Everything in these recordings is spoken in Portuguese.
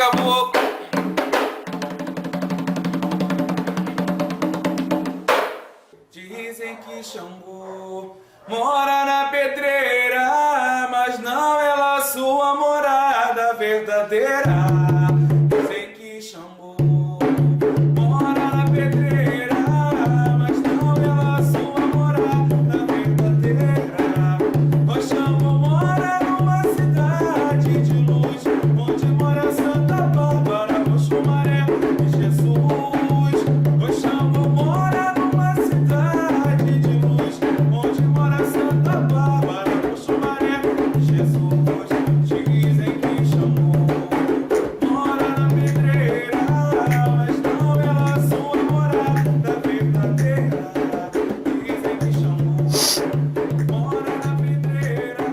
caboclo. Dizem que Xangô mora na pedreira, mas não é lá sua morada verdadeira. Dizem que Xangô mora na pedreira, mas não é lá sua morada verdadeira. O Xangô mora numa cidade de luz, onde mora Santa Bárbara, Oxumaré e Jesus. O Xangô mora numa cidade de luz, onde mora Santa Bárbara, Oxumaré e Jesus. Dizem que Xangô mora na pedreira, mas não é lá sua morada verdadeira. Dizem que Xangô mora na pedreira,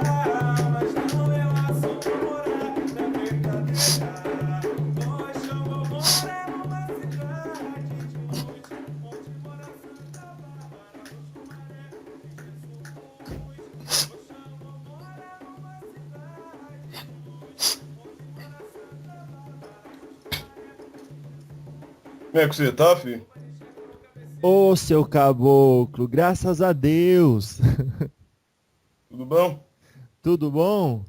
mas não é lá sua morada verdadeira. O Xangô mora numa cidade de luz, onde mora Santa Bárbara, Oxumaré e Jesus. O Xangô mora numa cidade de luz, onde mora Santa Como é que você tá, filho? Ô, seu caboclo, graças a Deus. Tudo bom? Tudo bom?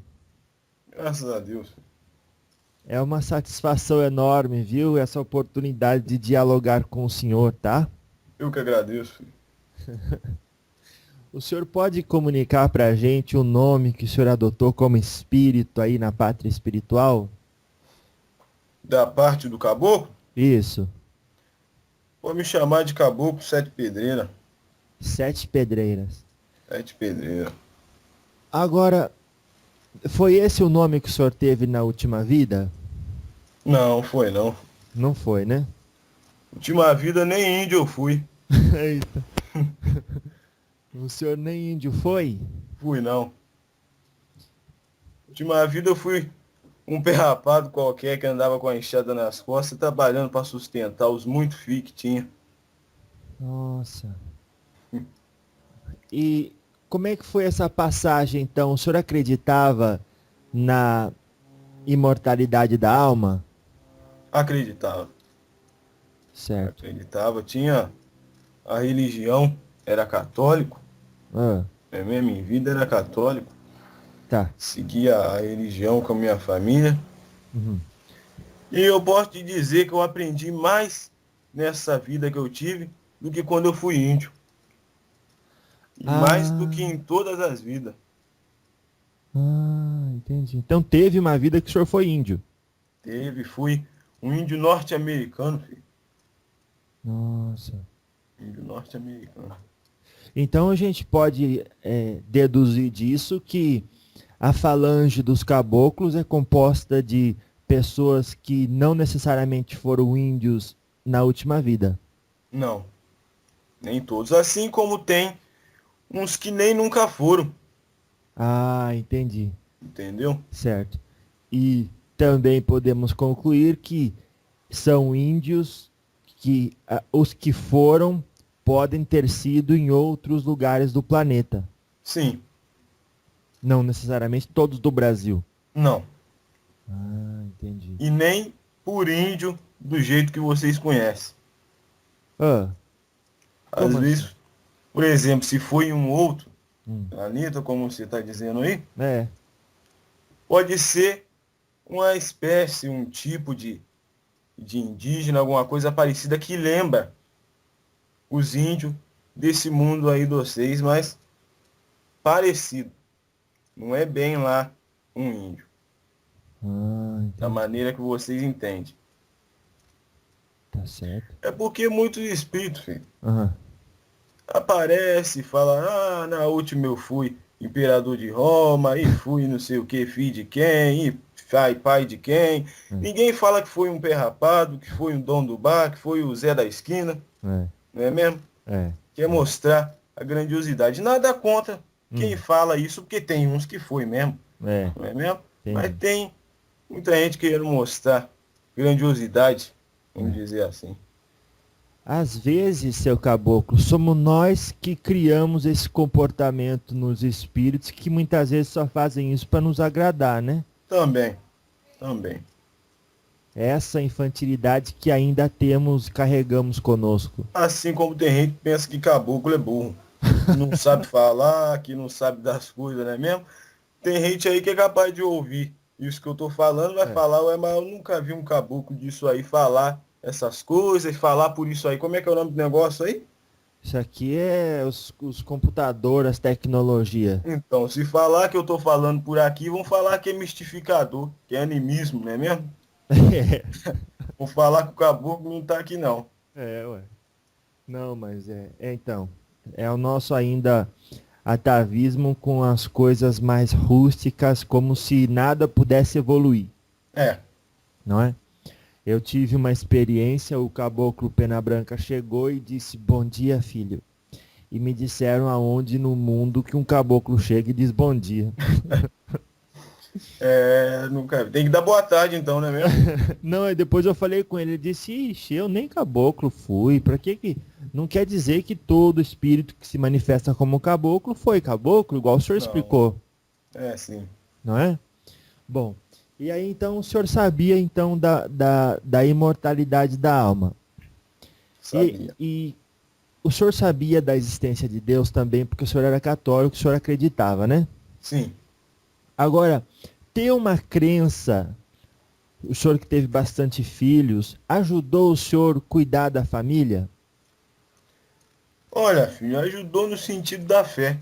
Graças a Deus. É uma satisfação enorme, viu? Essa oportunidade de dialogar com o senhor, tá? Eu que agradeço, filho. O senhor pode comunicar pra gente o nome que o senhor adotou como espírito aí na pátria espiritual? Da parte do caboclo, Isso. pode me chamar de Caboclo Sete Pedreira. Sete Pedreiras. Sete Pedreira. Agora, foi esse o nome que o senhor teve na última vida? Não, foi não. Não foi, né? Última vida nem índio eu fui. Eita. O senhor nem índio foi? Fui não. Última vida eu fui um perrapado qualquer que andava com a enxada nas costas, trabalhando para sustentar os muito filhos que tinha. Nossa. E como é que foi essa passagem, então? O senhor acreditava na imortalidade da alma? Acreditava. Certo. Acreditava. Tinha a religião, era católico. Ah, É mesmo, em vida era católico. tá. Seguia a religião com a minha família. Uhum. E eu posso te dizer que eu aprendi mais nessa vida que eu tive do que quando eu fui índio. E mais do que em todas as vidas. Entendi. Então teve uma vida que o senhor foi índio. Fui um índio norte-americano, filho. Nossa. Índio norte-americano. Então a gente pode deduzir disso que a falange dos caboclos é composta de pessoas que não necessariamente foram índios na última vida. Não, nem todos. Assim como tem uns que nem nunca foram, Ah, entendi. entendeu? Certo. E também podemos concluir que são índios que os que foram podem ter sido em outros lugares do planeta. Sim, Não necessariamente todos do Brasil. não. Ah, entendi. E nem por índio do jeito que vocês conhecem. Ah, Às Como vezes, por exemplo, se foi em um outro hum. planeta, como você está dizendo aí, É. pode ser uma espécie, um tipo de indígena, alguma coisa parecida que lembra os índios desse mundo aí de vocês, mas parecido. Não é bem lá um índio, da Entendi. maneira que vocês entendem. Tá certo. É porque muitos espíritos, filho, Aham. aparece e fala, na última eu fui imperador de Roma, e fui não sei o que, filho de quem, e pai de quem. Ninguém fala que foi um perrapado, que foi um dono do bar, que foi o Zé da esquina, É. não é mesmo? É. Quer mostrar a grandiosidade. Nada contra quem fala isso, porque tem uns que foi mesmo, É. não é mesmo? Entendi. Mas tem muita gente querendo mostrar grandiosidade, vamos dizer assim. Às vezes, seu caboclo, somos nós que criamos esse comportamento nos espíritos que muitas vezes só fazem isso para nos agradar, né? Também. essa infantilidade que ainda temos, carregamos conosco. Assim como tem gente que pensa que caboclo é burro. Que não sabe falar, que não sabe das coisas, não é mesmo? Tem gente aí que é capaz de ouvir isso que eu tô falando, vai falar, ué, mas eu nunca vi um caboclo disso aí falar essas coisas, falar por isso aí. Como é que é o nome do negócio aí? Isso aqui é os computadores, as tecnologias. Então, se falar que eu tô falando por aqui, vão falar que é mistificador, que é animismo, não é mesmo? Vão falar que o caboclo não tá aqui não. Ué. Não, mas então, é o nosso ainda atavismo com as coisas mais rústicas, como se nada pudesse evoluir, É, não é? Eu tive uma experiência, o caboclo Pena Branca chegou e disse, bom dia, filho. E me disseram aonde no mundo que um caboclo chega e diz bom dia. nunca vi. Tem que dar boa tarde então, não é mesmo? Não, aí depois eu falei com ele, ele disse, ixi, eu nem caboclo fui, pra que... Não quer dizer que todo espírito que se manifesta como caboclo foi caboclo, igual o senhor explicou, É, sim. não é? Bom, e aí então o senhor sabia então da imortalidade da alma. Sabia. E o senhor sabia da existência de Deus também, porque o senhor era católico, o senhor acreditava, né? Sim. Agora, ter uma crença, o senhor que teve bastante filhos, ajudou o senhor a cuidar da família? Olha, filho, ajudou no sentido da fé,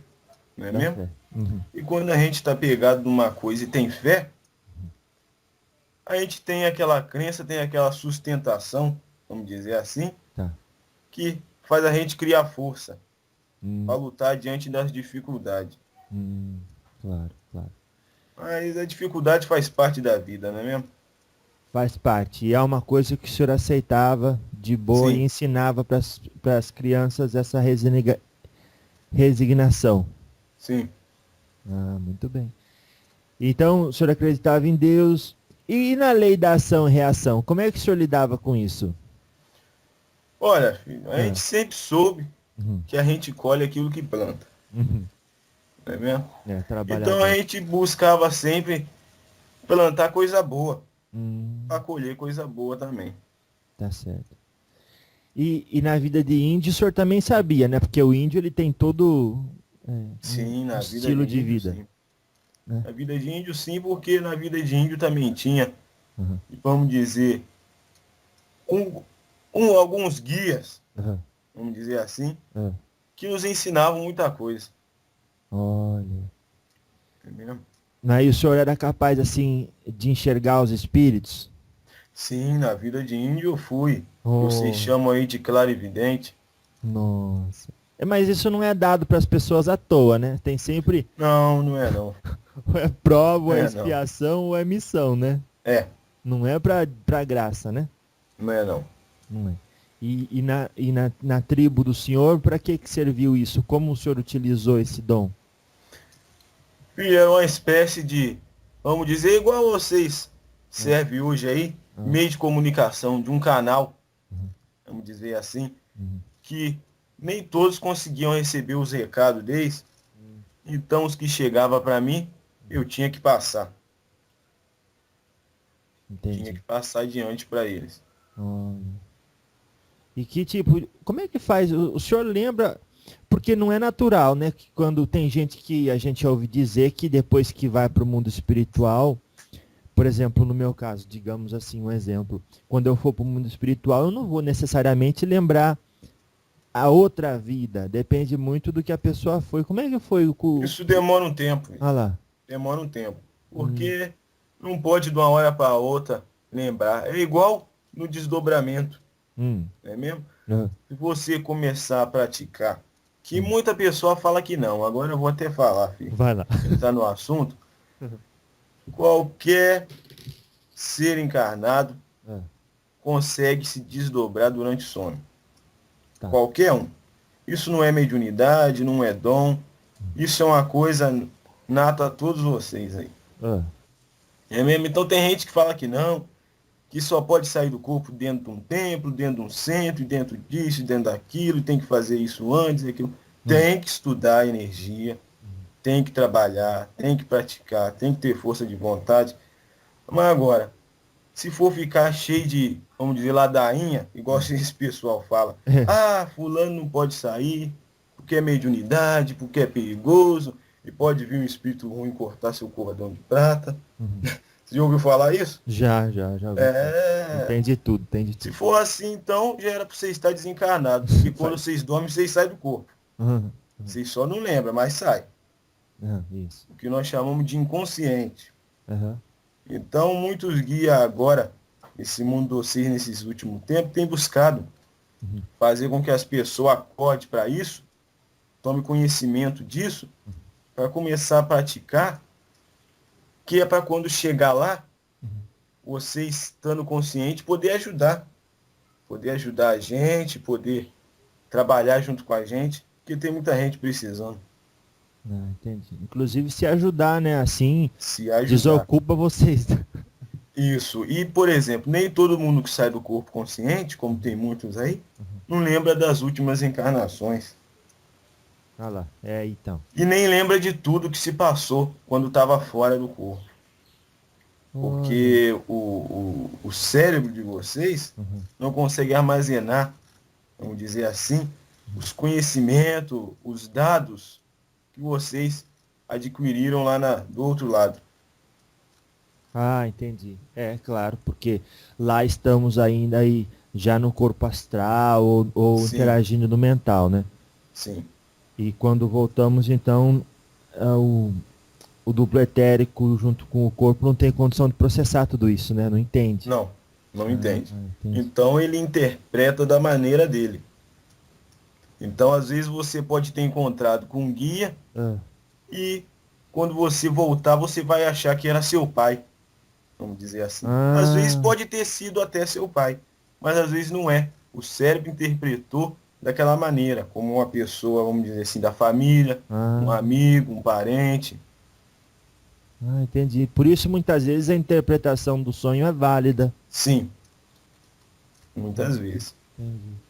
não é Da mesmo? fé. Uhum. E quando a gente está pegado numa coisa e tem fé, a gente tem aquela crença, tem aquela sustentação, vamos dizer assim, Tá. que faz a gente criar força Hum, para lutar diante das dificuldades. claro, claro. Mas a dificuldade faz parte da vida, não é mesmo? Faz parte. E é uma coisa que o senhor aceitava de boa e Sim, ensinava para as crianças essa resignação. sim. Ah, muito bem. Então, o senhor acreditava em Deus. E na lei da ação e reação, como é que o senhor lidava com isso? Olha, filho, a Ah, gente sempre soube uhum, que a gente colhe aquilo que planta, uhum. não é mesmo? Então a Trabalhador. gente buscava sempre plantar coisa boa, para Hum, colher coisa boa também. tá certo. E na vida de índio, o senhor também sabia, né? Porque o índio ele tem todo Sim, um na vida de estilo de índio, vida, sim. né? Na vida de índio, sim, porque na vida de índio também tinha, Uhum, vamos dizer, um, alguns guias, uhum, vamos dizer assim, uhum. que nos ensinavam muita coisa. Olha. Entendeu? Aí o senhor era capaz, assim, de enxergar os espíritos? Sim, na vida de índio eu fui. Que vocês Oh, chamam aí de clarividente. nossa. Mas isso não é dado para as pessoas à toa, né? Tem sempre Não, não é não. ou é prova, ou é É não. expiação, ou é missão, né? É, Não é pra graça, né? não é não. Não é. Na tribo do senhor, para que serviu isso? Como o senhor utilizou esse dom? E é uma espécie de, vamos dizer, igual vocês Ah, serve hoje aí, ah, meio de comunicação de um canal, uhum, vamos dizer assim, uhum, que nem todos conseguiam receber os recados deles. Então os que chegavam para mim, eu tinha que passar. Tinha entendi. que passar adiante para eles. Olha. E que tipo, como é que faz? O senhor lembra? Porque não é natural, né? Que quando tem gente que a gente ouve dizer que depois que vai para o mundo espiritual, por exemplo, no meu caso, digamos assim, um exemplo, quando eu for para o mundo espiritual, eu não vou necessariamente lembrar a outra vida, depende muito do que a pessoa foi. Como é que foi Isso demora um tempo, Ah lá. demora um tempo. Hum, Porque não pode de uma hora para outra lembrar. É igual no desdobramento, hum, não é mesmo? ah, Se você começar a praticar, que hum. muita pessoa fala que não, agora eu vou até falar, filho, Vai lá. entrar no assunto, qualquer ser encarnado Ah, consegue se desdobrar durante o sono. tá. Qualquer um. Isso não é mediunidade, não é dom, isso é uma coisa nata a todos vocês aí. Ah, É mesmo? Então tem gente que fala que não, que só pode sair do corpo dentro de um templo, dentro de um centro, dentro disso, dentro daquilo, tem que fazer isso antes, aquilo. hum, Tem que estudar a energia, tem que trabalhar, tem que praticar, tem que ter força de vontade. Mas agora, se for ficar cheio de, vamos dizer, ladainha, igual esse pessoal fala, ah, fulano não pode sair, porque é mediunidade, porque é perigoso, e pode vir um espírito ruim cortar seu cordão de prata. Uhum. Você já ouviu falar isso? Já ouvi falar. É. Tem de tudo, tem de Se tudo. for assim, então já era para você estar desencarnado, porque quando vocês dormem, vocês saem do corpo. Uhum. Vocês só não lembram, mas sai. Isso. O que nós chamamos de inconsciente. Uhum. Então, muitos guias agora, esse mundo docil nesses últimos tempos, têm buscado fazer com que as pessoas acordem para isso, tomem conhecimento disso, para começar a praticar, que é para quando chegar lá, você estando consciente, poder ajudar. Poder ajudar a gente, poder trabalhar junto com a gente, porque tem muita gente precisando Entendi. Inclusive se ajudar, né? Assim, se ajudar. desocupa vocês. Isso. E, por exemplo, nem todo mundo que sai do corpo consciente, como tem muitos aí, não lembra das últimas encarnações. Olha lá. Então. E nem lembra de tudo que se passou quando estava fora do corpo. Porque o cérebro de vocês não consegue armazenar, vamos dizer assim, os conhecimentos, os dados que vocês adquiriram lá do outro lado. Entendi. Claro, porque lá estamos ainda aí já no corpo astral ou Sim. interagindo no mental, né? Sim. E quando voltamos, então, o duplo etérico junto com o corpo não tem condição de processar tudo isso, né? Não entende. Não entende. Entendi. Então ele interpreta da maneira dele. Então, às vezes, você pode ter encontrado com um guia e quando você voltar, você vai achar que era seu pai. Vamos dizer assim. Às vezes pode ter sido até seu pai, mas às vezes não é. O cérebro interpretou daquela maneira, como uma pessoa, vamos dizer assim, da família, um amigo, um parente. Entendi. Por isso, muitas vezes, a interpretação do sonho é válida. Sim. Muitas vezes. Entendi.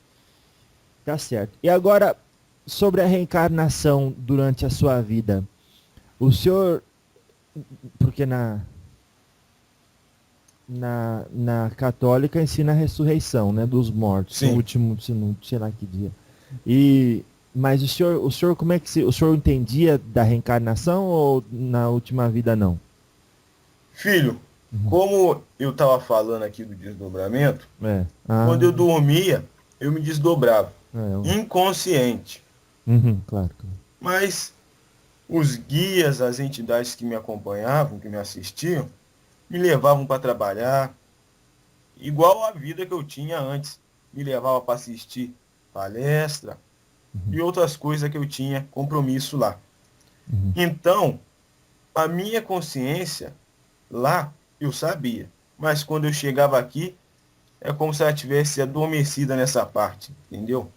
Tá certo. E agora, sobre a reencarnação durante a sua vida, o senhor, porque na católica ensina a ressurreição, né, dos mortos, Sim. no último, sei lá que dia. Mas o senhor como é que o senhor entendia da reencarnação ou na última vida não? Filho, como eu estava falando aqui do desdobramento, Ah, quando eu dormia, eu me desdobrava. Inconsciente. Claro. Mas os guias, as entidades que me acompanhavam, que me assistiam, me levavam para trabalhar, igual a vida que eu tinha antes. Me levava para assistir palestra e outras coisas que eu tinha compromisso lá. Então, a minha consciência lá, eu sabia. Mas quando eu chegava aqui, é como se ela tivesse adormecida nessa parte, entendeu?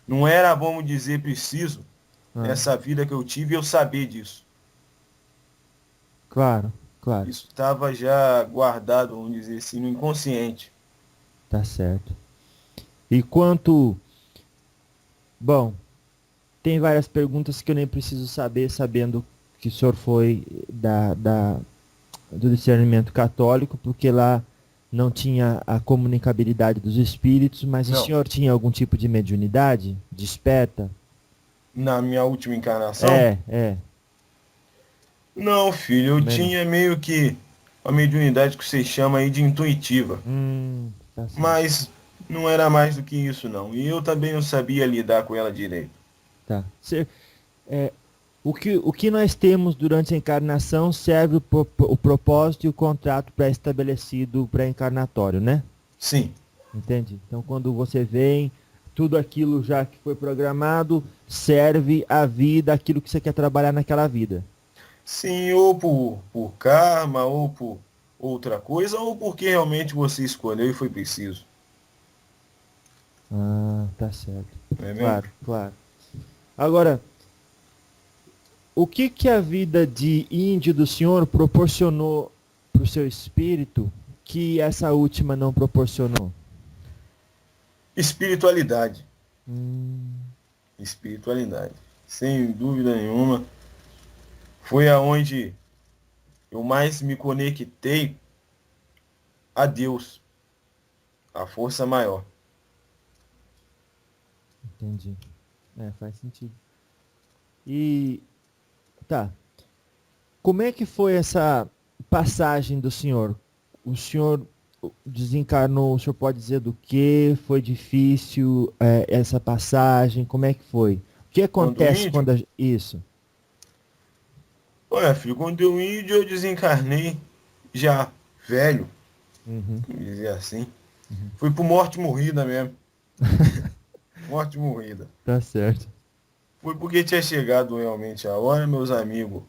Não era, vamos dizer, preciso, nessa vida que eu tive, eu saber disso. Claro. Isso estava já guardado, vamos dizer assim, no inconsciente. Tá certo. E quanto... Bom, tem várias perguntas que eu nem preciso saber, sabendo que o senhor foi do discernimento católico, porque lá não tinha a comunicabilidade dos espíritos, mas Não. O senhor tinha algum tipo de mediunidade? Desperta? Na minha última encarnação? É. Não, filho, eu tinha meio que a mediunidade que vocês chamam aí de intuitiva. Tá certo. Mas não era mais do que isso, não. E eu também não sabia lidar com ela direito. Tá. O que nós temos durante a encarnação serve o propósito e o contrato pré-estabelecido pré-encarnatório, né? Sim. Entende? Então, quando você vem, tudo aquilo já que foi programado serve a vida, aquilo que você quer trabalhar naquela vida. Sim, ou por karma, ou por outra coisa, ou porque realmente você escolheu e foi preciso. Tá certo. Não é mesmo? Claro. Agora, o que a vida de índio do senhor proporcionou para o seu espírito que essa última não proporcionou? Espiritualidade. Espiritualidade. Sem dúvida nenhuma. Foi aonde eu mais me conectei a Deus, a força maior. Entendi. Faz sentido. E tá. Como é que foi essa passagem do senhor? O senhor desencarnou, o senhor pode dizer do que? Foi difícil essa passagem? Como é que foi? O que Quando acontece índio, quando isso? olha, filho, quando eu índio eu desencarnei já velho, Uhum, vamos dizer assim. uhum. Fui por morte morrida mesmo. Morte morrida. Tá certo. Foi porque tinha chegado realmente a hora, meus amigos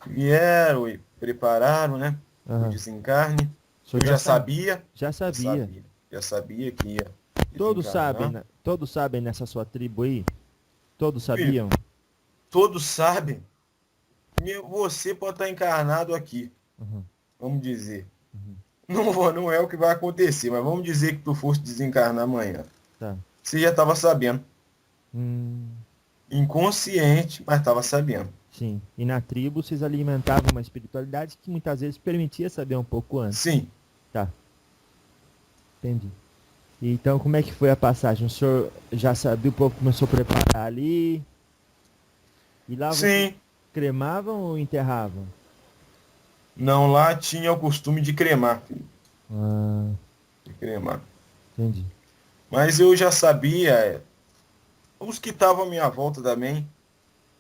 vieram e prepararam, né? O Aham. desencarne. O senhor Eu já já sabe, sabia, já já sabia. sabia, já sabia que ia Todos sabem, desencarnar. né? Todos sabem nessa sua tribo aí? Todos Filho, sabiam? todos sabem, você pode estar encarnado aqui, Uhum, vamos dizer. uhum. Não é o que vai acontecer, mas vamos dizer que tu fosse desencarnar amanhã. Tá. Você já estava sabendo. Hum, Inconsciente, mas estava sabendo. sim. E na tribo vocês alimentavam uma espiritualidade que muitas vezes permitia saber um pouco antes. Sim, Tá, entendi. E então como é que foi a passagem? O senhor já sabia um pouco, começou a preparar ali? E lá vocês sim. cremavam ou enterravam? Não, lá tinha o costume de cremar, filho, Ah, de cremar. entendi. Mas eu já sabia, os que estavam à minha volta também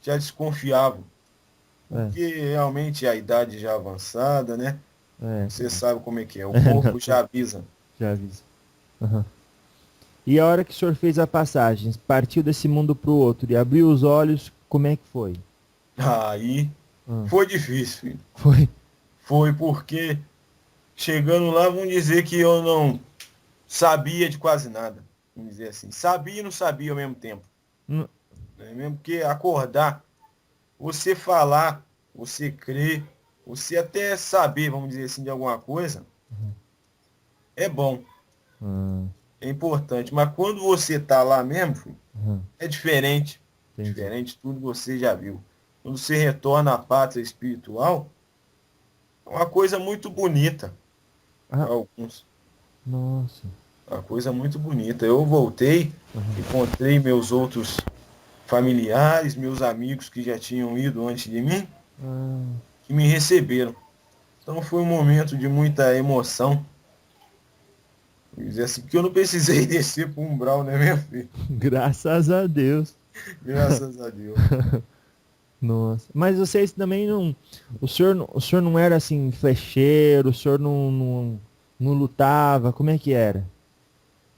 já desconfiavam, É, porque realmente a idade já avançada, né? Você claro. sabe como é que é, o Não, corpo já avisa. já aviso. Aham. E a hora que o senhor fez a passagem, partiu desse mundo para o outro e abriu os olhos, como é que foi? Aí Ah, foi difícil, filho. foi? Foi porque chegando lá, vão dizer que eu não sabia de quase nada. Vamos dizer assim. Sabia e não sabia ao mesmo tempo. Hum, Né? Mesmo que acordar, você falar, você crer, você até saber, vamos dizer assim, de alguma coisa, é bom, ah, é importante. Mas quando você está lá mesmo, filho, aham, é diferente. entendi. Diferente de tudo que você já viu. Quando você retorna à pátria espiritual, é uma coisa muito bonita para Ah, alguns. nossa. Uma coisa muito bonita. Eu voltei, Aham. encontrei meus outros familiares, meus amigos que já tinham ido antes de mim, Ah, que me receberam. Então foi um momento de muita emoção. Vou dizer assim, porque eu não precisei descer para o umbral, né, minha filha? graças a Deus. Graças a Deus. Nossa. Mas vocês também não. O senhor não era assim, flecheiro, o senhor não lutava, como é que era?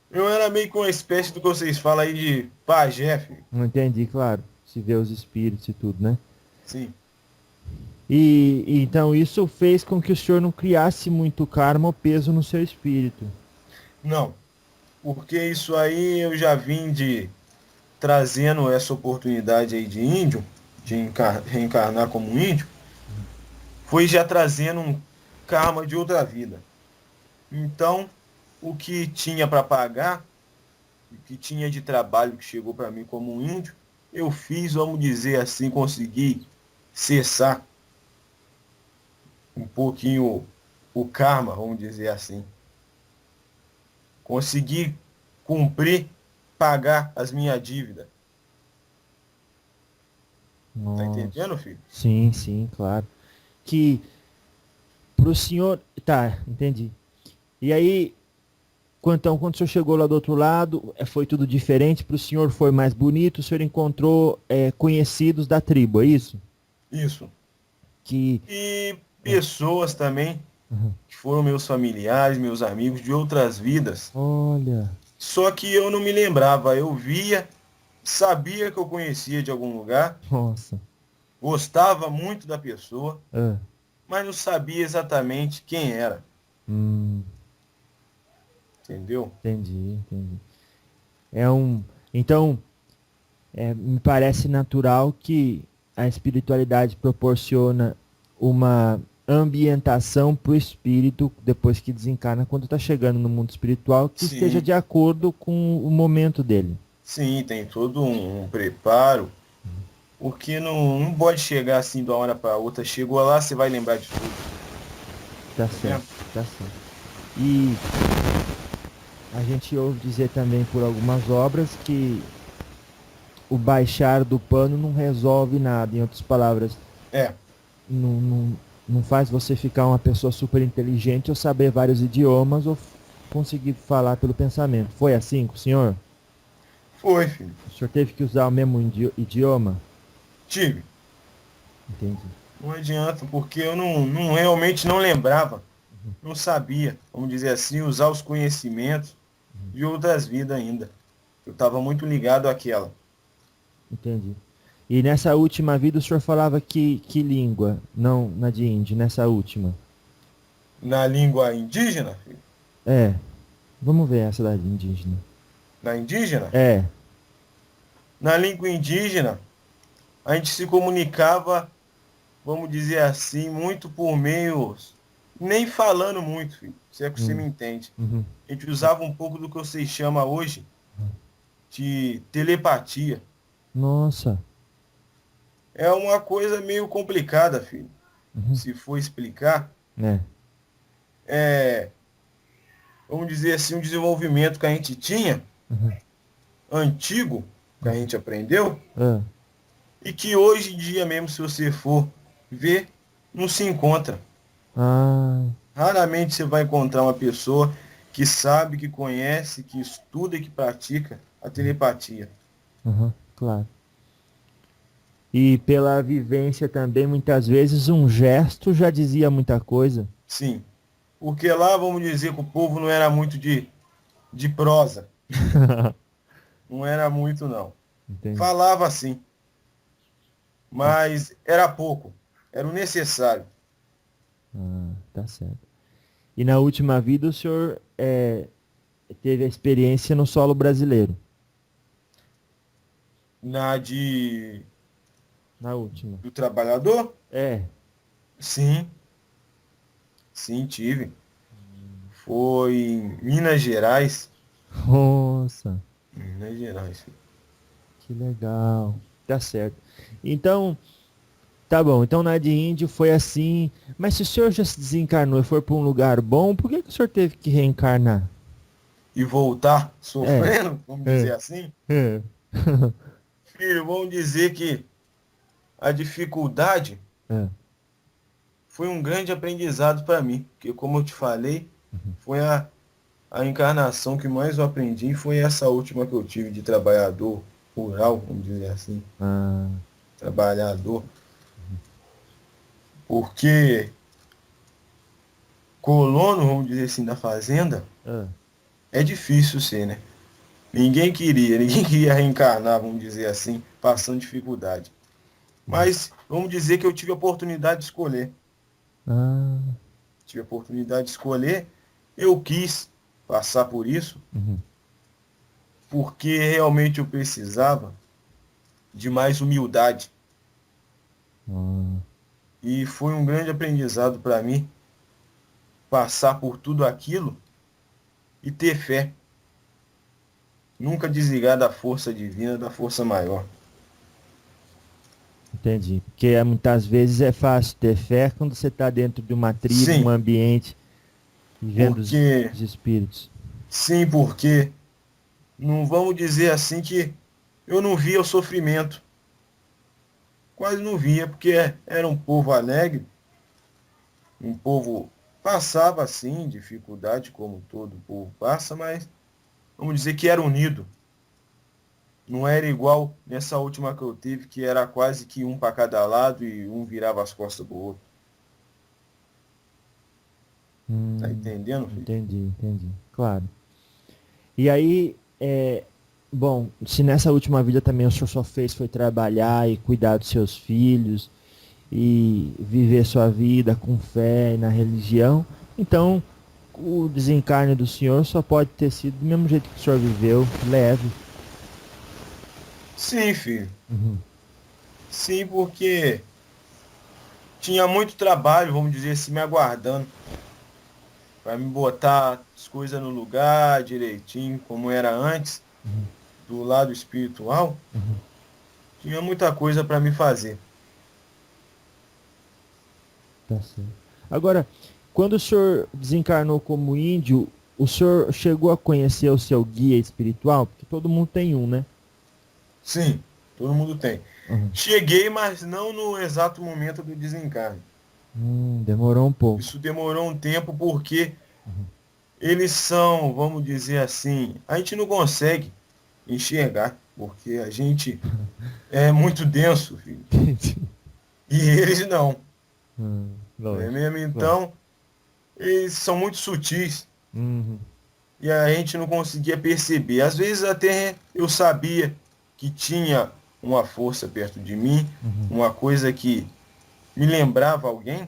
Eu era meio que uma espécie do que vocês falam aí de pajé, filho. Não entendi, claro. Se vê os espíritos e tudo, né? Sim. E então isso fez com que o senhor não criasse muito karma ou peso no seu espírito. Não, porque isso aí eu já vim de trazendo essa oportunidade aí de índio, de reencarnar como índio, foi já trazendo um karma de outra vida. Então, o que tinha para pagar, o que tinha de trabalho que chegou para mim como um índio, eu fiz, vamos dizer assim, consegui cessar um pouquinho o karma, vamos dizer assim. Consegui cumprir, pagar as minhas dívidas. Tá Nossa. entendendo, filho? Sim, sim, claro. Que pro senhor. Tá, entendi. E aí, então, quando o senhor chegou lá do outro lado, foi tudo diferente, pro senhor foi mais bonito, o senhor encontrou conhecidos da tribo, é isso? Isso. Que. E pessoas também, Uhum. que foram meus familiares, meus amigos de outras vidas. Olha. Só que eu não me lembrava, eu via, sabia que eu conhecia de algum lugar, Nossa. gostava muito da pessoa, Ah, mas não sabia exatamente quem era, hum, entendeu? entendi, entendi. É um. Então, me parece natural que a espiritualidade proporciona uma ambientação para o espírito depois que desencarna, quando está chegando no mundo espiritual, que esteja Sim, de acordo com o momento dele. sim, tem todo um preparo, porque não pode chegar assim de uma hora para outra. Chegou lá, você vai lembrar de tudo, Tá tá certo, vendo? tá certo. E a gente ouve dizer também por algumas obras que o baixar do pano não resolve nada. Em outras palavras, É, não faz você ficar uma pessoa super inteligente ou saber vários idiomas ou conseguir falar pelo pensamento. Foi assim com o senhor? foi, filho. O senhor teve que usar o mesmo idioma? Tive. Entendi. Não adianta, porque eu realmente não lembrava, não sabia, vamos dizer assim, usar os conhecimentos de outras vidas ainda. Eu estava muito ligado àquela. Entendi. E nessa última vida o senhor falava que língua? Não na de índio, nessa última. Na língua indígena, filho, É, vamos ver essa da indígena. na indígena, É. na língua indígena, a gente se comunicava, vamos dizer assim, muito por meios, nem falando muito, filho, se é que você Hum, me entende. uhum. A gente usava um pouco do que vocês chamam hoje de telepatia. Nossa. É uma coisa meio complicada, filho. Uhum. Se for explicar, É. é, vamos dizer assim, um desenvolvimento que a gente tinha, Uhum. antigo, que a gente aprendeu, Ah, e que hoje em dia mesmo, se você for ver, não se encontra. ah, Raramente você vai encontrar uma pessoa que sabe, que conhece, que estuda e que pratica a telepatia. uhum, claro. E pela vivência também, muitas vezes, um gesto já dizia muita coisa. Sim. Porque lá, vamos dizer que o povo não era muito de prosa. Não era muito, não. Entendi. Falava assim, mas era pouco. Era o necessário. Ah, tá certo. E na última vida o senhor teve a experiência no solo brasileiro. Na de Na última. do trabalhador, É. sim, sim, tive. Foi em Minas Gerais. Nossa, Minas Gerais. que legal. Tá certo. Então, tá bom. Então na de índio foi assim. Mas se o senhor já se desencarnou e for para um lugar bom, por que o senhor teve que reencarnar? E voltar É. sofrendo, vamos É. dizer assim. É. Filho, vamos dizer que a dificuldade É. foi um grande aprendizado para mim. Porque, como eu te falei, foi a encarnação que mais eu aprendi. Foi essa última que eu tive de trabalhador rural, vamos dizer assim. Ah, Trabalhador. Porque colono, vamos dizer assim, da fazenda, ah, é difícil ser, né? Ninguém queria reencarnar, vamos dizer assim, passando dificuldade. Mas vamos dizer que eu tive a oportunidade de escolher. ah, Tive a oportunidade de escolher, eu quis passar por isso, uhum, porque realmente eu precisava de mais humildade. ah, E foi um grande aprendizado para mim passar por tudo aquilo e ter fé. Nunca desligar da força divina, da força maior. entendi. Porque muitas vezes é fácil ter fé quando você está dentro de uma tribo, um Sim, ambiente, vivendo porque os espíritos. sim, porque não vamos dizer assim que eu não via o sofrimento. Quase não via, porque era um povo alegre, um povo passava assim, dificuldade, como todo povo passa, mas vamos dizer que era unido. Não era igual nessa última que eu tive, que era quase que um para cada lado e um virava as costas pro outro. Tá entendendo, filho? Entendi. Claro. E aí, bom, se nessa última vida também o senhor só fez foi trabalhar e cuidar dos seus filhos e viver sua vida com fé na religião, então o desencarne do senhor só pode ter sido do mesmo jeito que o senhor viveu, leve. Sim, filho. Uhum, Sim, porque tinha muito trabalho, vamos dizer assim, me aguardando. Para me botar as coisas no lugar direitinho, como era antes, uhum, do lado espiritual. uhum. Tinha muita coisa para me fazer. Tá certo. Agora, Quando o senhor desencarnou como índio, o senhor chegou a conhecer o seu guia espiritual? Porque todo mundo tem um, né? Sim, todo mundo tem. Uhum. Cheguei, mas não no exato momento do desencarne. Demorou um pouco. Isso demorou um tempo porque eles são, vamos dizer assim, a gente não consegue enxergar, porque a gente é muito denso, filho. E eles não, não é Lógico. mesmo? Então, eles são muito sutis Uhum. e a gente não conseguia perceber. Às vezes até eu sabia que tinha uma força perto de mim, uma coisa que me lembrava alguém,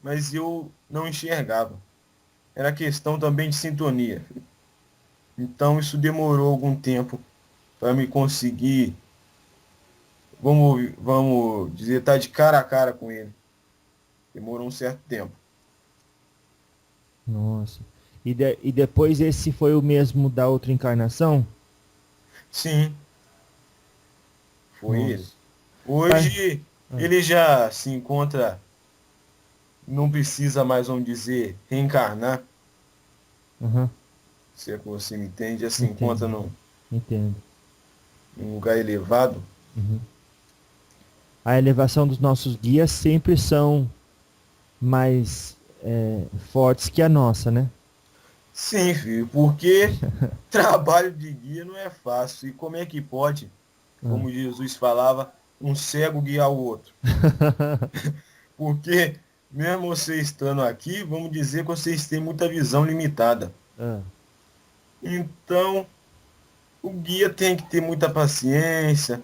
mas eu não enxergava. Era questão também de sintonia. Então isso demorou algum tempo para me conseguir, vamos dizer, estar de cara a cara com ele. Demorou um certo tempo. Nossa. E depois esse foi o mesmo da outra encarnação? Sim, foi Nossa. ele. Hoje ele já se encontra, não precisa mais, vamos dizer, reencarnar, Uhum. se é que você me entende, já se Entendo. encontra Entendo. num lugar elevado. Uhum. A elevação dos nossos guias sempre são mais fortes que a nossa, né? Sim, filho, porque trabalho de guia não é fácil. E como é que pode, como Jesus falava, um cego guiar o outro? Porque mesmo você estando aqui, vamos dizer que vocês têm muita visão limitada. Ah, Então, o guia tem que ter muita paciência,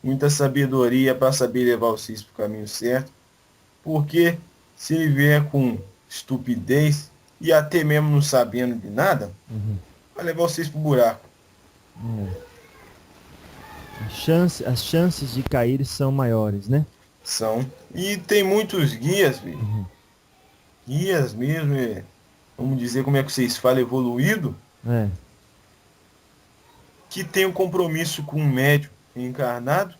muita sabedoria para saber levar vocês para o caminho certo. Porque se ele vier com estupidez e até mesmo não sabendo de nada, vai levar vocês para o buraco. as chances de cair são maiores, né? São. E tem muitos guias, filho. Guias mesmo, vamos dizer como é que vocês falam, evoluído, É. que tem um compromisso com um médium encarnado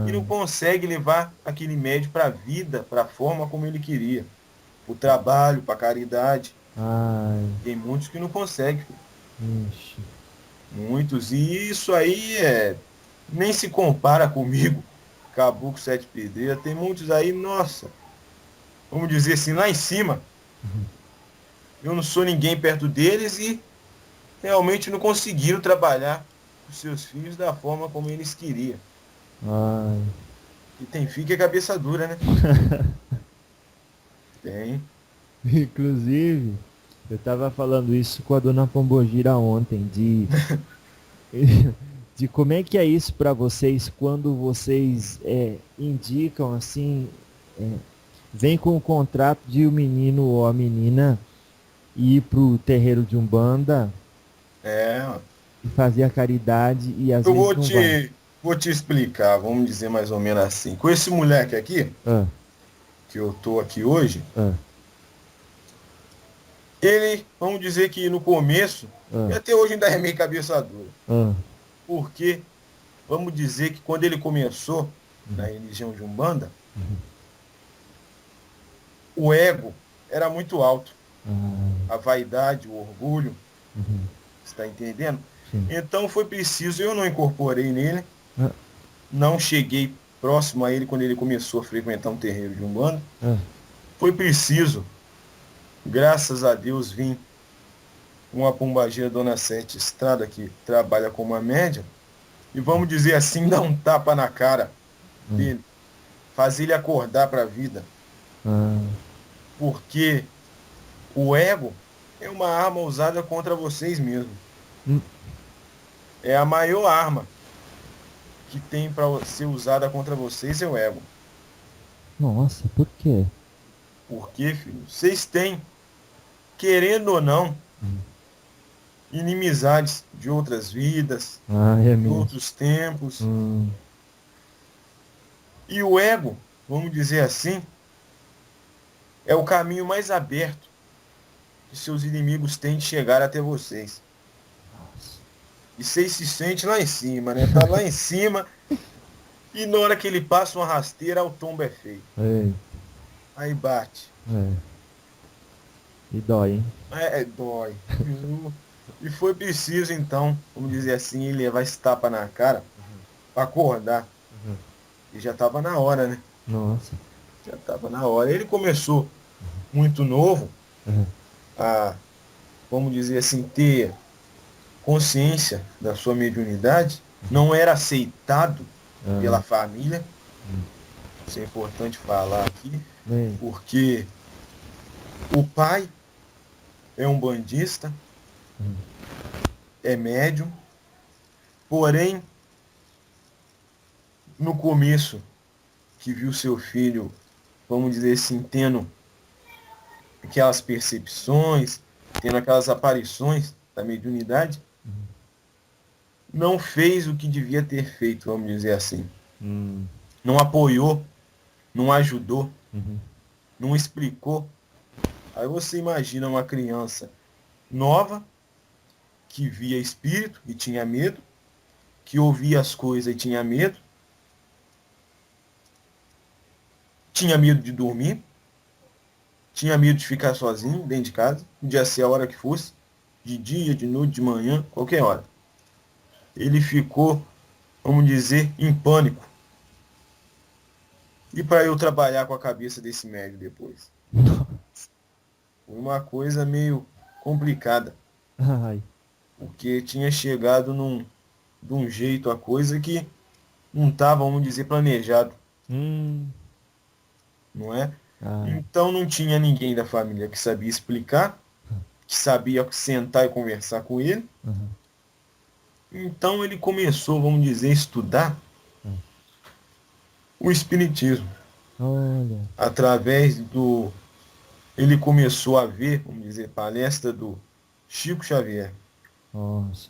e não consegue levar aquele médium para a vida, para a forma como ele queria. Para o trabalho, para a caridade. Ai, Tem muitos que não conseguem, filho. ixi. Muitos. E isso aí nem se compara comigo. Caboclo Sete Pedreiras. Tem muitos aí, nossa, vamos dizer assim, lá em cima. Eu não sou ninguém perto deles e realmente não conseguiram trabalhar os seus filhos da forma como eles queriam. Ai. E tem filho que é cabeça dura, né? Tem. Inclusive, eu tava falando isso com a dona Pombogira ontem, de como é que é isso para vocês quando vocês indicam assim, vem com o contrato de o menino ou a menina ir pro terreiro de Umbanda É. e fazer a caridade e às Eu vezes não vai. vou te explicar, vamos dizer mais ou menos assim. Com esse moleque aqui, Ah, que eu tô aqui hoje, ah, ele, vamos dizer que no começo, e ah, até hoje ainda é meio cabeça dura. ah, Porque, vamos dizer que quando ele começou na religião de Umbanda, o ego era muito alto. A vaidade, o orgulho, está entendendo? sim. Então foi preciso, eu não incorporei nele, Ah, não cheguei próximo a ele quando ele começou a frequentar um terreiro de Umbanda. ah, Foi preciso, graças a Deus, vir uma pombageira, Dona Sete Estrada, que trabalha como uma média, e vamos dizer assim, dar um tapa na cara dele, fazer ele acordar para a vida, ah, porque o ego é uma arma usada contra vocês mesmos. hum, É a maior arma que tem para ser usada contra vocês é o ego. nossa, por quê? Porque, filho, vocês têm, querendo ou não, inimizades de outras vidas, Ah, é de mesmo. outros tempos. Hum, E o ego, vamos dizer assim, é o caminho mais aberto que seus inimigos têm de chegar até vocês. E vocês se sentem lá em cima, né? Tá lá em cima e na hora que ele passa uma rasteira, o tombo é feio. é, Aí bate. é. E dói, hein? Dói. E foi preciso, então, vamos dizer assim, ele levar esse tapa na cara para acordar. Uhum. E já estava na hora, né? Nossa. Já estava na hora. Ele começou muito novo Uhum. a, vamos dizer assim, ter consciência da sua mediunidade. Não era aceitado pela Ah, família. Isso é importante falar aqui, bem. porque o pai é um bandista, Uhum. é médium, porém, no começo, que viu seu filho, vamos dizer assim, tendo aquelas percepções, tendo aquelas aparições da mediunidade, não fez o que devia ter feito, vamos dizer assim. Hum. Não apoiou, não ajudou, Uhum. não explicou. Aí você imagina uma criança nova, que via espírito e tinha medo, que ouvia as coisas e tinha medo de dormir, tinha medo de ficar sozinho dentro de casa, podia ser a hora que fosse, de dia, de noite, de manhã, qualquer hora. Ele ficou, vamos dizer, em pânico. E para eu trabalhar com a cabeça desse médium depois? Foi uma coisa meio complicada, Ai. porque tinha chegado de um jeito a coisa que não estava, vamos dizer, planejado, Hum. não é? Ai. Então não tinha ninguém da família que sabia explicar, que sabia sentar e conversar com ele. Uhum. Então ele começou, vamos dizer, a estudar Uhum. o espiritismo. Olha. Através do. Ele começou a ver, vamos dizer, palestra do Chico Xavier. Nossa.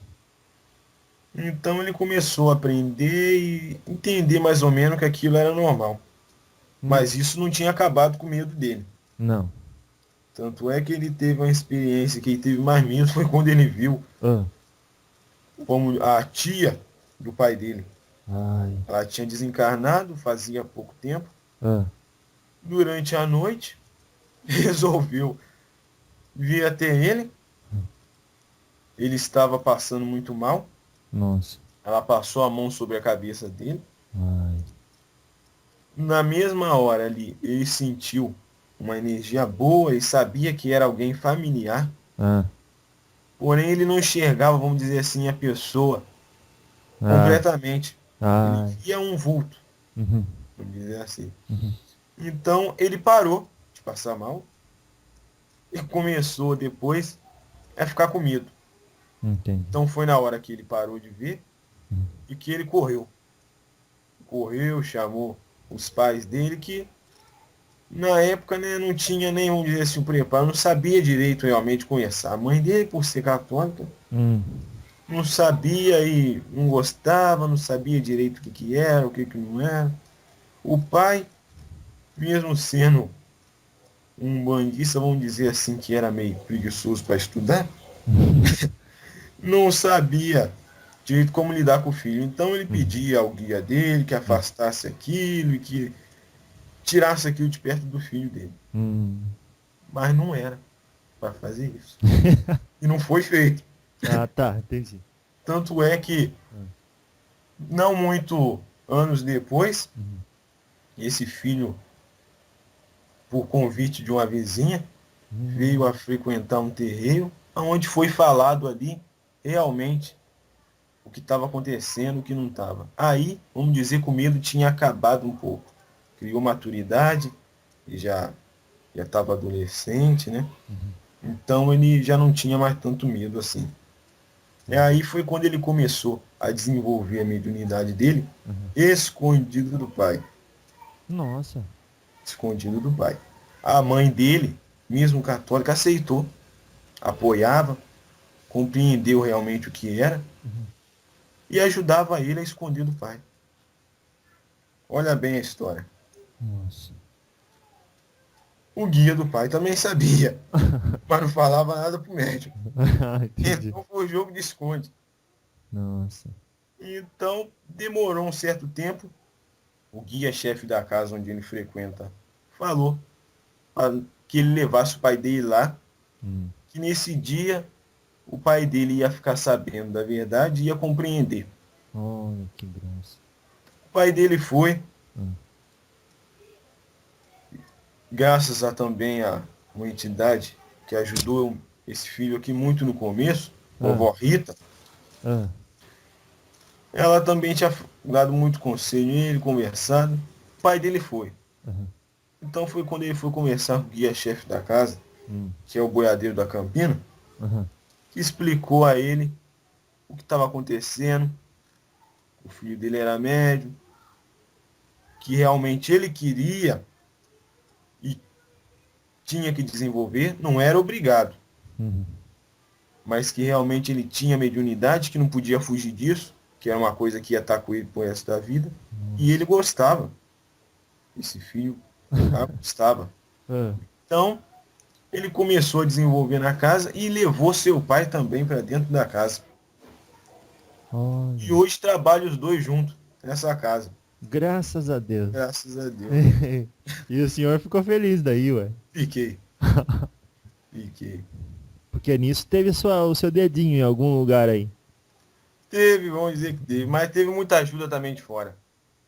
Então ele começou a aprender e entender mais ou menos que aquilo era normal. Hum. Mas isso não tinha acabado com o medo dele. Não. Tanto é que ele teve uma experiência que ele teve mais medo foi quando ele viu Ah. como a tia do pai dele. Ai. Ela tinha desencarnado fazia pouco tempo. Ah. Durante a noite, resolveu vir até ele. Ele estava passando muito mal. Nossa. Ela passou a mão sobre a cabeça dele. Ai. Na mesma hora ali, ele sentiu uma energia boa e sabia que era alguém familiar. Ah. Porém, ele não enxergava, vamos dizer assim, a pessoa Ah. completamente. Ele Ai. via um vulto, Uhum. vamos dizer assim. Uhum. Então, ele parou de passar mal e começou depois a ficar com medo. Entendi. Então, foi na hora que ele parou de ver Hum. e que ele correu. Correu, chamou os pais dele que na época, né, não tinha nenhum, dizer assim, preparo, não sabia direito realmente conhecer. A mãe dele, por ser católica, Hum. não sabia e não gostava, não sabia direito o que, que era, o que, que não era. O pai, mesmo sendo um bandista, vamos dizer assim, que era meio preguiçoso para estudar, não sabia direito como lidar com o filho. Então ele Uhum. pedia ao guia dele que afastasse aquilo e que tirasse aquilo de perto do filho dele. Hum. Mas não era para fazer isso. E não foi feito. Ah, tá, entendi. Tanto é que, Hum. não muito anos depois, Uhum. esse filho, por convite de uma vizinha, veio Hum. a frequentar um terreiro, onde foi falado ali realmente o que estava acontecendo, o que não estava. Aí, vamos dizer que o medo tinha acabado um pouco. Criou maturidade, e já estava adolescente, né? Uhum. Então ele já não tinha mais tanto medo assim. E Entendi. aí foi quando ele começou a desenvolver a mediunidade dele, Uhum. escondido do pai. Nossa. Escondido do pai. A mãe dele, mesmo católica, aceitou, apoiava, compreendeu realmente o que era Uhum. e ajudava ele a esconder do pai. Olha bem a história. Nossa. O guia do pai também sabia, mas não falava nada pro médico. Ah, entendi. Então foi o jogo de esconde. Nossa. Então demorou um certo tempo. O guia-chefe da casa onde ele frequenta falou que ele levasse o pai dele lá que nesse dia o pai dele ia ficar sabendo da verdade e ia compreender. Olha que grosso. O pai dele foi, Hum. graças a também a uma entidade que ajudou esse filho aqui muito no começo, vovó Rita, Ah, ela também tinha dado muito conselho em ele, conversado. O pai dele foi. aham, Então foi quando ele foi conversar com o guia-chefe da casa, hum, que é o boiadeiro da Campina, aham, que explicou a ele o que estava acontecendo. O filho dele era médio, que realmente ele queria e tinha que desenvolver, não era obrigado, uhum. mas que realmente ele tinha mediunidade, que não podia fugir disso, que era uma coisa que ia estar com ele pro resto da vida, e ele gostava. Esse filho gostava. Ah, Então, ele começou a desenvolver na casa e levou seu pai também para dentro da casa. E olha, hoje trabalham os dois juntos nessa casa. graças a Deus. Graças a Deus. E o senhor ficou feliz daí, ué. Fiquei. Fiquei. Porque nisso teve o seu dedinho em algum lugar aí. Teve, vamos dizer que teve, mas teve muita ajuda também de fora.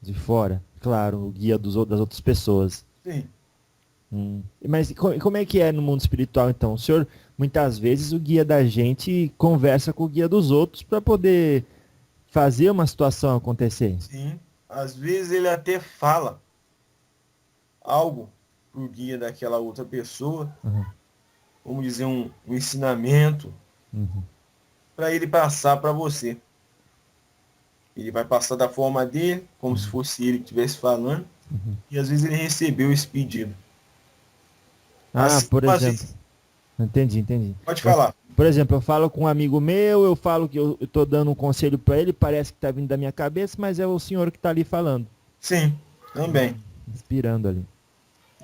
De fora, claro, o guia das outras pessoas. Sim. Mas como é que é no mundo espiritual então? O senhor, muitas vezes, o guia da gente conversa com o guia dos outros para poder fazer uma situação acontecer. Sim. Às vezes ele até fala algo pro guia daquela outra pessoa, Uhum, vamos dizer, um ensinamento uhum, para ele passar para você. Ele vai passar da forma dele, como se fosse ele que estivesse falando, uhum. e às vezes ele recebeu esse pedido. Ah, Assim, por às exemplo. vezes- Entendi. Pode falar. Por exemplo, eu falo com um amigo meu, eu falo que eu tô dando um conselho para ele, parece que tá vindo da minha cabeça, mas é o senhor que tá ali falando, Sim, também. inspirando ali.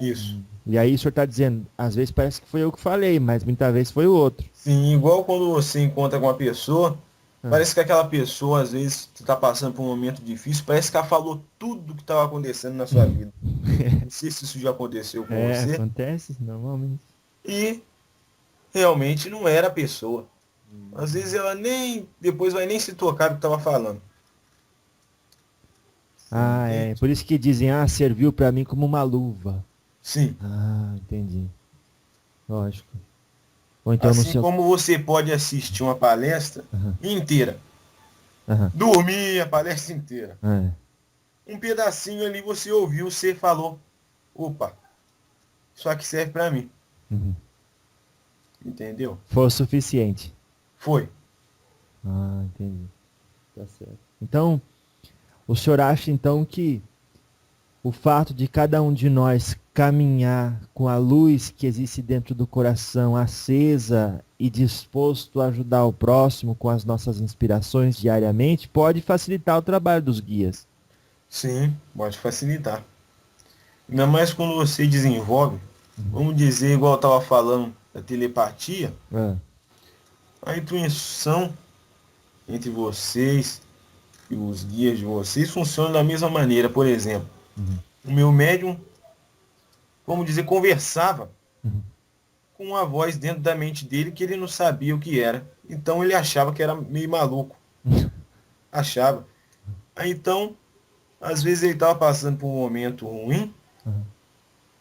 Isso. E aí o senhor tá dizendo, às vezes parece que foi eu que falei, mas muitas vezes foi o outro. Sim, igual quando você encontra com uma pessoa, parece que aquela pessoa, às vezes, está passando por um momento difícil, parece que ela falou tudo que estava acontecendo na sua vida. Não sei se isso já aconteceu com É, você. acontece normalmente. E realmente não era a pessoa. Às vezes ela nem, depois vai nem se tocar do que estava falando. Ah, é. Por isso que dizem, serviu pra mim como uma luva. Sim. Ah, entendi. Lógico. Ou então no Assim seu... como você pode assistir uma palestra inteira, Aham, dormir a palestra inteira. é. Um pedacinho ali você ouviu, você falou, opa, isso aqui serve para mim. Uhum. Entendeu? Foi o suficiente. Foi. Ah, entendi. Tá certo. Então, o senhor acha então que o fato de cada um de nós caminhar com a luz que existe dentro do coração acesa e disposto a ajudar o próximo com as nossas inspirações diariamente pode facilitar o trabalho dos guias? Sim, pode facilitar. Ainda mais quando você desenvolve, vamos dizer, igual eu estava falando da telepatia, Ah, a intuição entre vocês e os guias de vocês funciona da mesma maneira. Por exemplo, o meu médium, vamos dizer, conversava com uma voz dentro da mente dele que ele não sabia o que era. Então ele achava que era meio maluco. Achava. Aí então, às vezes ele estava passando por um momento ruim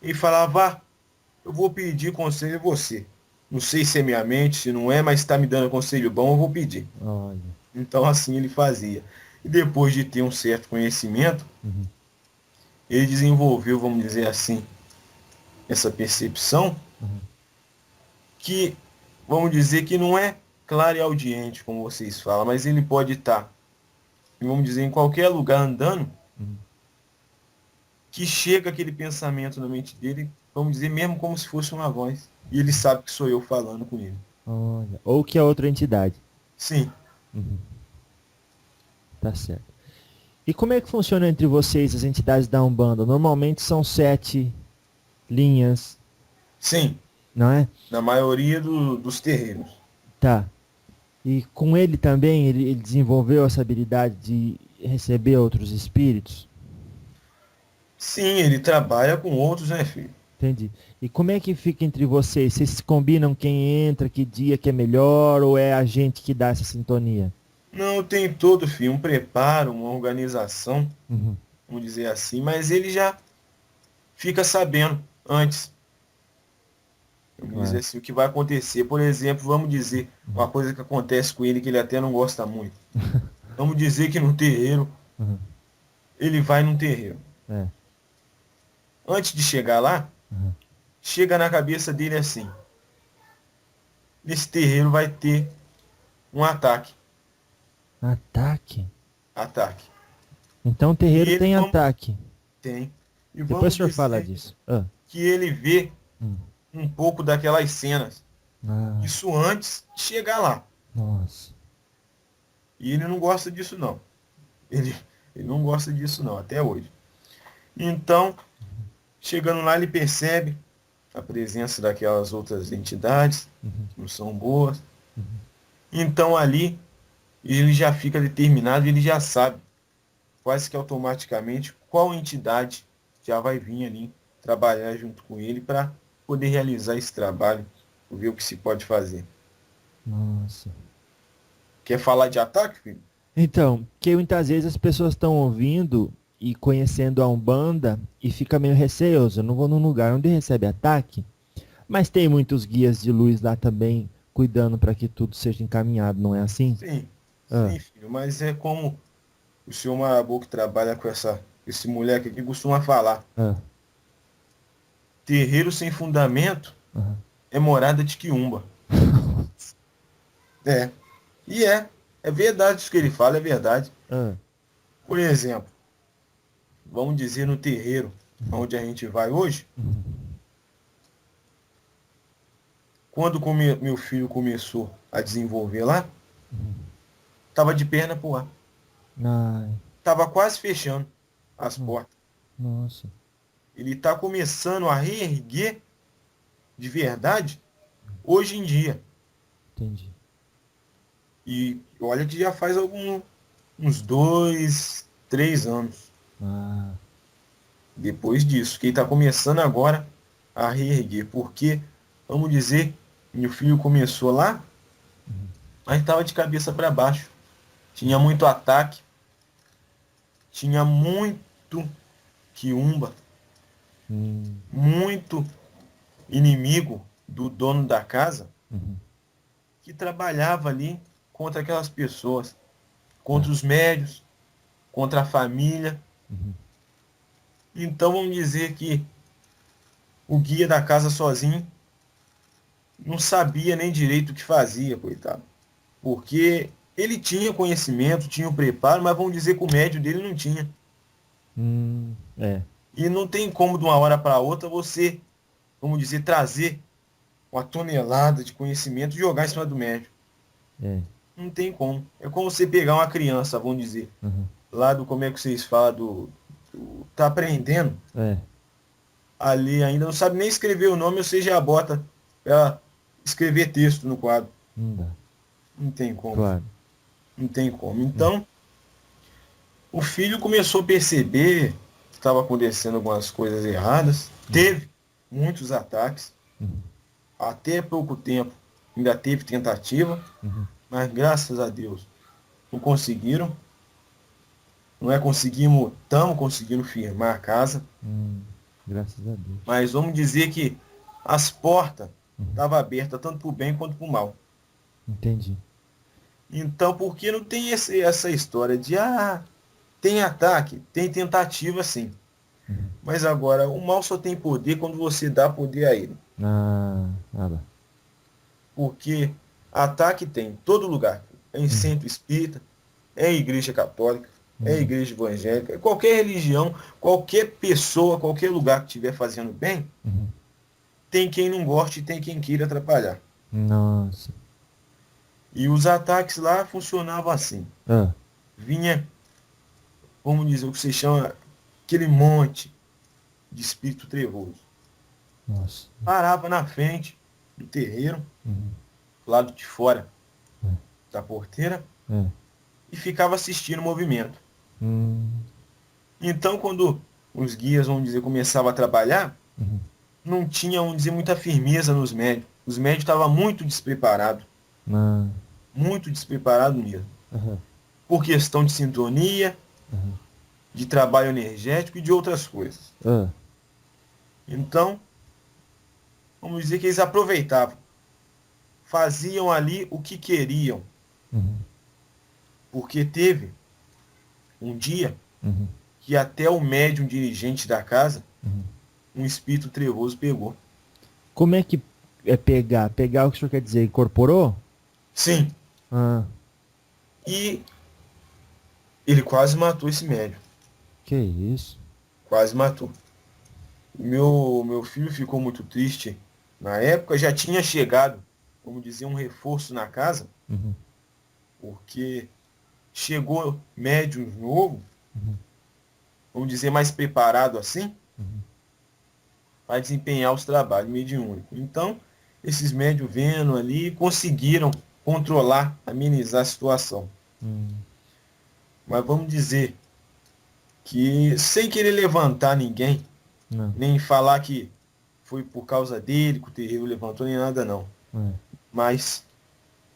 e falava, eu vou pedir conselho a você. Não sei se é minha mente, se não é, mas está me dando conselho bom, eu vou pedir. olha. Então assim ele fazia. E depois de ter um certo conhecimento, ele desenvolveu, vamos dizer assim, essa percepção que, vamos dizer que não é claro e audiente, como vocês falam, mas ele pode estar, vamos dizer, em qualquer lugar andando, que chega aquele pensamento na mente dele, vamos dizer, mesmo como se fosse uma voz. E ele sabe que sou eu falando com ele. Olha. Ou que é outra entidade. Sim. Tá certo. E como é que funciona entre vocês as entidades da Umbanda? Normalmente são 7 linhas, Sim. não é? Na maioria dos terreiros. Tá. E com ele também, ele desenvolveu essa habilidade de receber outros espíritos? Sim, ele trabalha com outros, né, filho? Entendi. E como é que fica entre vocês? Vocês combinam quem entra, que dia que é melhor, ou é a gente que dá essa sintonia? Não, tem todo, filho, um preparo, uma organização, Uhum. vamos dizer assim, mas ele já fica sabendo antes. Vamos dizer Claro. assim, o que vai acontecer. Por exemplo, vamos dizer uma coisa que acontece com ele que ele até não gosta muito. Vamos dizer que no terreiro, Uhum. ele vai num terreiro. É. Antes de chegar lá, Uhum. chega na cabeça dele assim: nesse terreiro vai ter um ataque. Ataque? Ataque. Então o E terreiro ele tem ataque. tem. E Depois vamos o senhor fala dizer disso. Ah. que ele vê Hum. um pouco daquelas cenas. Ah, Isso antes de chegar lá. nossa. E ele não gosta disso não. Ele, ele não gosta disso não, até hoje. Então, chegando lá, ele percebe a presença daquelas outras entidades, Uhum. que não são boas. Então ali, ele já fica determinado, ele já sabe, quase que automaticamente, qual entidade já vai vir ali trabalhar junto com ele para poder realizar esse trabalho, ver o que se pode fazer. Nossa. Quer falar de ataque, filho? Então, que muitas vezes as pessoas estão ouvindo e conhecendo a Umbanda e fica meio receoso. Eu não vou num lugar onde recebe ataque, mas tem muitos guias de luz lá também cuidando para que tudo seja encaminhado, não é assim? Sim, Ah, sim, filho, mas é como o senhor Marabu que trabalha com esse moleque aqui costuma falar. ah, Terreiro sem fundamento aham. é morada de quiumba. É. E é. É verdade isso que ele fala, é verdade. Ah, Por exemplo, vamos dizer no terreiro onde a gente vai hoje, quando meu filho começou a desenvolver lá, tava de perna pro ar. ai, Tava quase fechando as portas. nossa, Ele tá começando a reerguer de verdade hoje em dia. entendi. E olha que já faz uns 2, 3 anos Ah, depois disso, que ele está começando agora a reerguer. Porque, vamos dizer, meu filho começou lá, mas estava de cabeça para baixo. Tinha muito ataque, tinha muito quiumba, hum, muito inimigo do dono da casa uhum, que trabalhava ali contra aquelas pessoas, contra os médios, contra a família. uhum, Então vamos dizer que o guia da casa sozinho não sabia nem direito o que fazia, coitado. Porque ele tinha conhecimento, tinha o preparo, mas vamos dizer que o médio dele não tinha. é, E não tem como de uma hora para outra você, vamos dizer, trazer uma tonelada de conhecimento e jogar em cima do médio. é, Não tem como. É como você pegar uma criança, vamos dizer, uhum, lá do, como é que vocês falam, tá aprendendo, é, ali ainda não sabe nem escrever o nome, ou seja, já bota pra escrever texto no quadro. não dá, Não tem como. claro. Não tem como. Então, o filho começou a perceber que estava acontecendo algumas coisas erradas. Teve muitos ataques. Uhum, Até pouco tempo ainda teve tentativa, uhum, mas graças a Deus não conseguiram. Não é estamos conseguindo firmar a casa, hum, graças a Deus. mas vamos dizer que as portas estavam abertas tanto para o bem quanto para o mal. Entendi. Então, por que não tem essa história de, tem ataque, tem tentativa sim. Mas agora, o mal só tem poder quando você dá poder a ele. Lá. Porque ataque tem em todo lugar. É em centro espírita, é em igreja católica, é em igreja evangélica, é qualquer religião, qualquer pessoa, qualquer lugar que estiver fazendo bem, Uhum. tem quem não goste e tem quem queira atrapalhar. Nossa. E os ataques lá funcionavam assim. Ah, Vinha, vamos dizer, o que você chama aquele monte de espírito trevoso. nossa. Parava na frente do terreiro, Uhum. do lado de fora É. da porteira, É. e ficava assistindo o movimento. Hum, Então, quando os guias, vamos dizer, começavam a trabalhar, uhum. não tinha, vamos dizer, muita firmeza nos médios. Os médios estavam Ah, muito despreparados mesmo. aham, Por questão de sintonia, aham. de trabalho energético e de outras coisas. Ah, Então, vamos dizer que eles aproveitavam, faziam ali o que queriam, uhum, porque teve um dia uhum, que até o médium dirigente da casa, uhum. um espírito trevoso pegou. Como é que é pegar? Pegar o que o senhor quer dizer? Incorporou? Sim, Ah, e ele quase matou esse médium, que isso? quase matou. Meu filho ficou muito triste. Na época já tinha chegado, vamos dizer, um reforço na casa, Uhum, porque chegou médium novo, uhum, vamos dizer, mais preparado assim, uhum. para desempenhar os trabalhos mediúnicos. Então, esses médios vendo ali conseguiram controlar, amenizar a situação. Hum, Mas vamos dizer que, sem querer levantar ninguém, não, nem falar que foi por causa dele que o terreiro levantou, nem nada não. é. Mas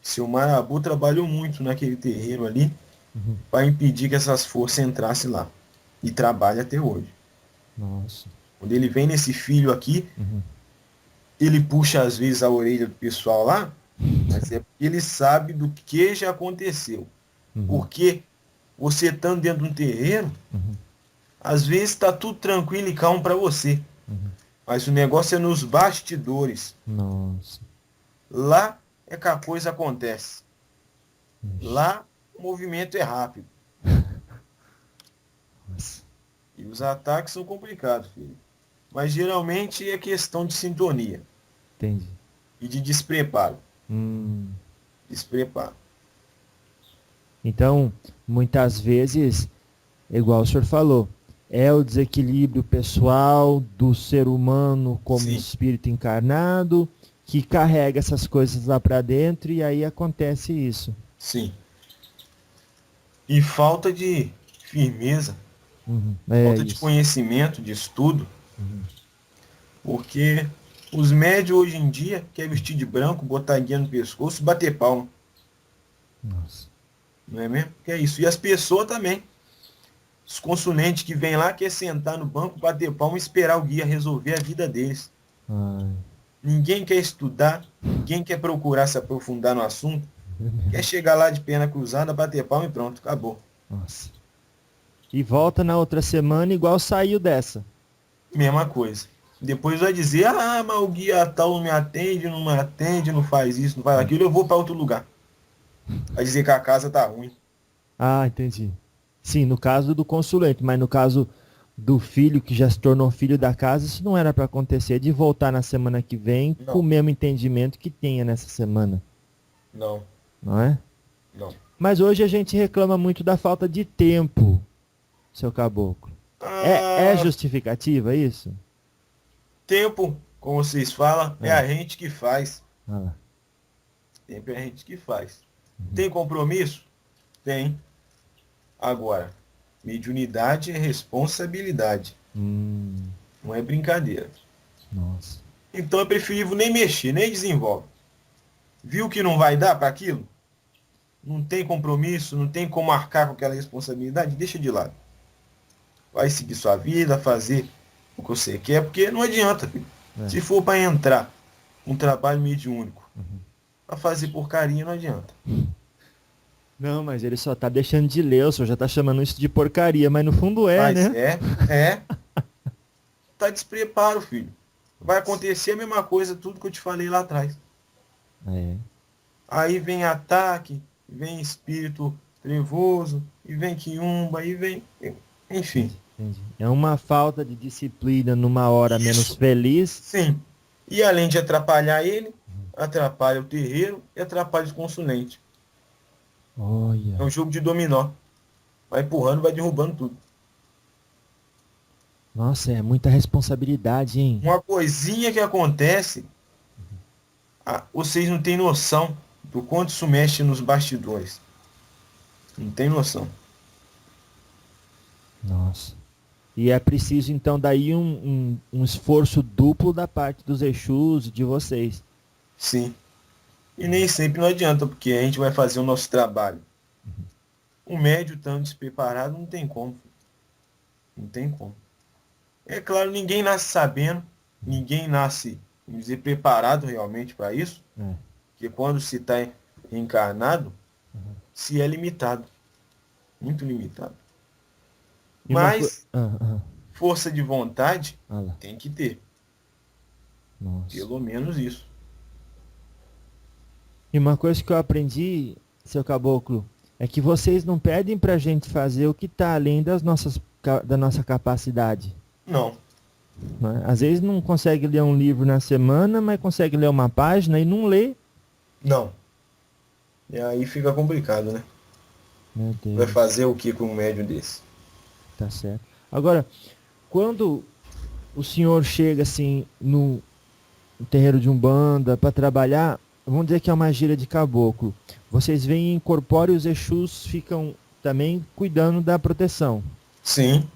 seu Marabu trabalhou muito naquele terreiro ali Uhum, para impedir que essas forças entrassem lá. E trabalha até hoje. nossa. Quando ele vem nesse filho aqui, Uhum, ele puxa às vezes a orelha do pessoal lá, mas é porque ele sabe do que já aconteceu. uhum, Porque você estando dentro de um terreiro, uhum, às vezes está tudo tranquilo e calmo para você. uhum. Mas o negócio é nos bastidores. Nossa. Lá é que a coisa acontece. Ixi, Lá o movimento é rápido. nossa. E os ataques são complicados, filho. Mas geralmente é questão de sintonia Entendi. e de despreparo. Hum. Despreparo. Então, muitas vezes, igual o senhor falou, é o desequilíbrio pessoal do ser humano como Sim, espírito encarnado que carrega essas coisas lá para dentro e aí acontece isso. sim. E falta de firmeza, Uhum. É falta de isso. conhecimento, de estudo, Uhum. porque os médios hoje em dia querem vestir de branco, botar guia no pescoço e bater palma. Nossa. Não é mesmo? Que é isso. E as pessoas também. Os consulentes que vêm lá querem sentar no banco, bater palma e esperar o guia resolver a vida deles. Ai. Ninguém quer estudar, ninguém quer procurar se aprofundar no assunto. Quer chegar lá de perna cruzada, bater palma e pronto, acabou. Nossa. E volta na outra semana igual saiu dessa. Mesma coisa. Depois vai dizer, ah, mas o guia tal não me atende, não faz isso, não faz aquilo, eu vou para outro lugar. Vai dizer que a casa tá ruim. Ah, entendi. Sim, no caso do consulente, mas no caso do filho que já se tornou filho da casa, isso não era para acontecer de voltar na semana que vem com o Não, mesmo entendimento que tenha nessa semana, não, não é? não. Mas hoje a gente reclama muito da falta de tempo, seu caboclo. É Ah, justificativa isso? tempo, como vocês falam, é É. a gente que faz. Ah, lá. Tempo é a gente que faz. Tem compromisso? Tem. Agora, mediunidade é responsabilidade, Hum, não é brincadeira. nossa. Então é preferível nem mexer, nem desenvolve. Viu que não vai dar para aquilo? Não tem compromisso, não tem como arcar com aquela responsabilidade? Deixa de lado. Vai seguir sua vida, fazer o que você quer, porque não adianta, filho. É. Se for para entrar um trabalho mediúnico, Uhum. para fazer porcaria, não adianta. Não, mas ele só tá deixando de ler, o senhor já tá chamando isso de porcaria, mas no fundo é, Mas né? é. Tá despreparo, filho. Vai acontecer a mesma coisa, tudo que eu te falei lá atrás. É. Aí vem ataque, vem espírito trevoso, e vem quiumba, e vem. Enfim. Entendi. É uma falta de disciplina numa hora menos Isso, feliz. sim. E além de atrapalhar ele, atrapalha o terreiro e atrapalha os consulentes. É Olha. um jogo de dominó. Vai empurrando, vai derrubando tudo. Nossa, é muita responsabilidade, hein? Uma coisinha que acontece, vocês não têm noção do quanto isso mexe nos bastidores. Não tem noção. Nossa. E é preciso, então, daí um esforço duplo da parte dos Exus e de vocês. Sim. E nem sempre não adianta, porque a gente vai fazer o nosso trabalho. O médio tão despreparado não tem como. Não tem como. É claro, ninguém nasce sabendo, ninguém nasce, vamos dizer, preparado realmente para isso, É. porque quando se está encarnado, se é limitado. Muito limitado. E uma Mas ah, força de vontade ah lá. tem que ter. Nossa. Pelo menos isso. E uma coisa que eu aprendi, seu caboclo, é que vocês não pedem pra gente fazer o que está além da nossa capacidade. Não. Né? Às vezes não consegue ler um livro na semana, mas consegue ler uma página e não lê. Não. E aí fica complicado, né? Meu Deus. Vai fazer o que com um médium desse? Tá certo. Agora, quando o senhor chega assim no terreiro de Umbanda para trabalhar, vamos dizer que é uma gíria de caboclo. Vocês veem incorporam e os Exus ficam também cuidando da proteção. Sim.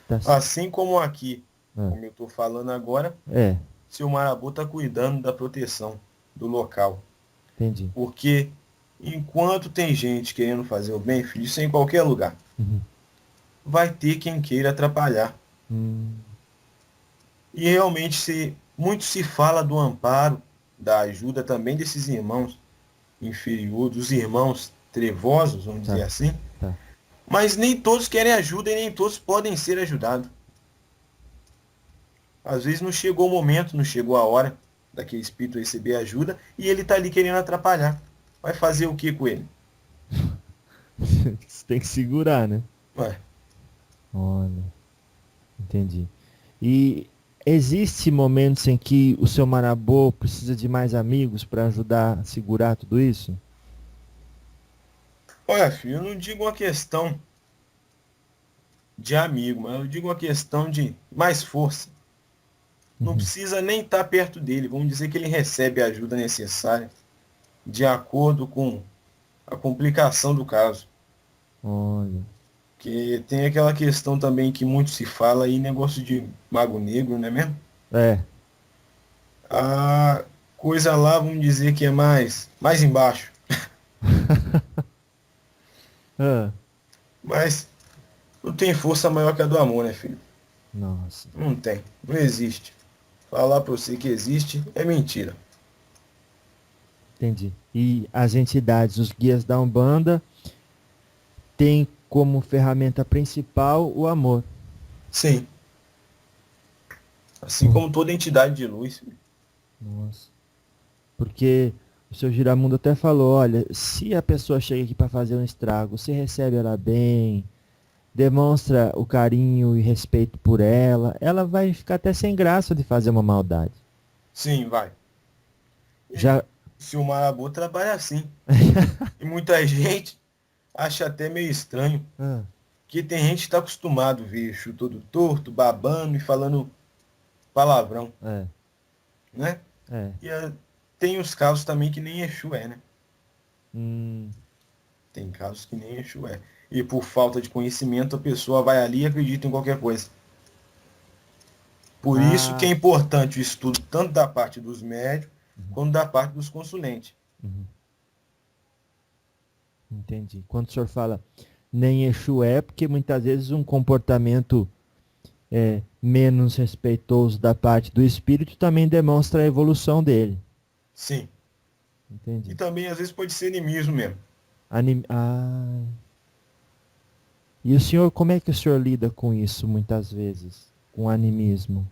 Tá certo. Assim como aqui, Ah. como eu estou falando agora, É, seu Marabu está cuidando da proteção do local. entendi. Porque enquanto tem gente querendo fazer o bem, filho, isso é em qualquer lugar, Uhum. vai ter quem queira atrapalhar. E realmente muito se fala do amparo, da ajuda também desses irmãos inferiores, dos irmãos trevosos, vamos Tá. dizer assim. Tá. Mas nem todos querem ajuda e nem todos podem ser ajudados. Às vezes não chegou o momento, não chegou a hora daquele espírito receber ajuda e ele está ali querendo atrapalhar. Vai fazer o que com ele? Você tem que segurar, né? Ué, Olha, entendi. E existe momentos em que o seu Marabô precisa de mais amigos para ajudar a segurar tudo isso? olha, filho, eu não digo uma questão de amigo, mas eu digo uma questão de mais força. Não precisa nem estar perto dele. Vamos dizer que ele recebe a ajuda necessária de acordo com a complicação do caso. Olha, Porque tem aquela questão também que muito se fala aí, negócio de mago negro, não é mesmo? é, A coisa lá, vamos dizer que é mais embaixo. ah, Mas não tem força maior que a do amor, né, filho? nossa, Não tem. Não existe. Falar pra você que existe é mentira. entendi. E as entidades, os guias da Umbanda, têm como ferramenta principal o amor. Sim. Assim como toda entidade de luz. Filho. Nossa. Porque o seu Giramundo até falou, olha, se a pessoa chega aqui para fazer um estrago, você recebe ela bem, demonstra o carinho e respeito por ela, ela vai ficar até sem graça de fazer uma maldade. Sim, vai. Já Se o Marabu trabalha assim. E muita gente acha até meio estranho. ah, Que tem gente que está acostumado a ver Exu todo torto, babando e falando palavrão, é, né? é. E tem os casos também que nem Exu é, né? Hum, Tem casos que nem Exu é. E por falta de conhecimento a pessoa vai ali e acredita em qualquer coisa. Por isso que é importante o estudo tanto da parte dos médios quanto da parte dos consulentes. entendi. Quando o senhor fala nem Exu é, porque muitas vezes um comportamento menos respeitoso da parte do espírito também demonstra a evolução dele. Sim. Entendi. E também às vezes pode ser animismo mesmo. Ah. E o senhor, como é que o senhor lida com isso muitas vezes? Com animismo?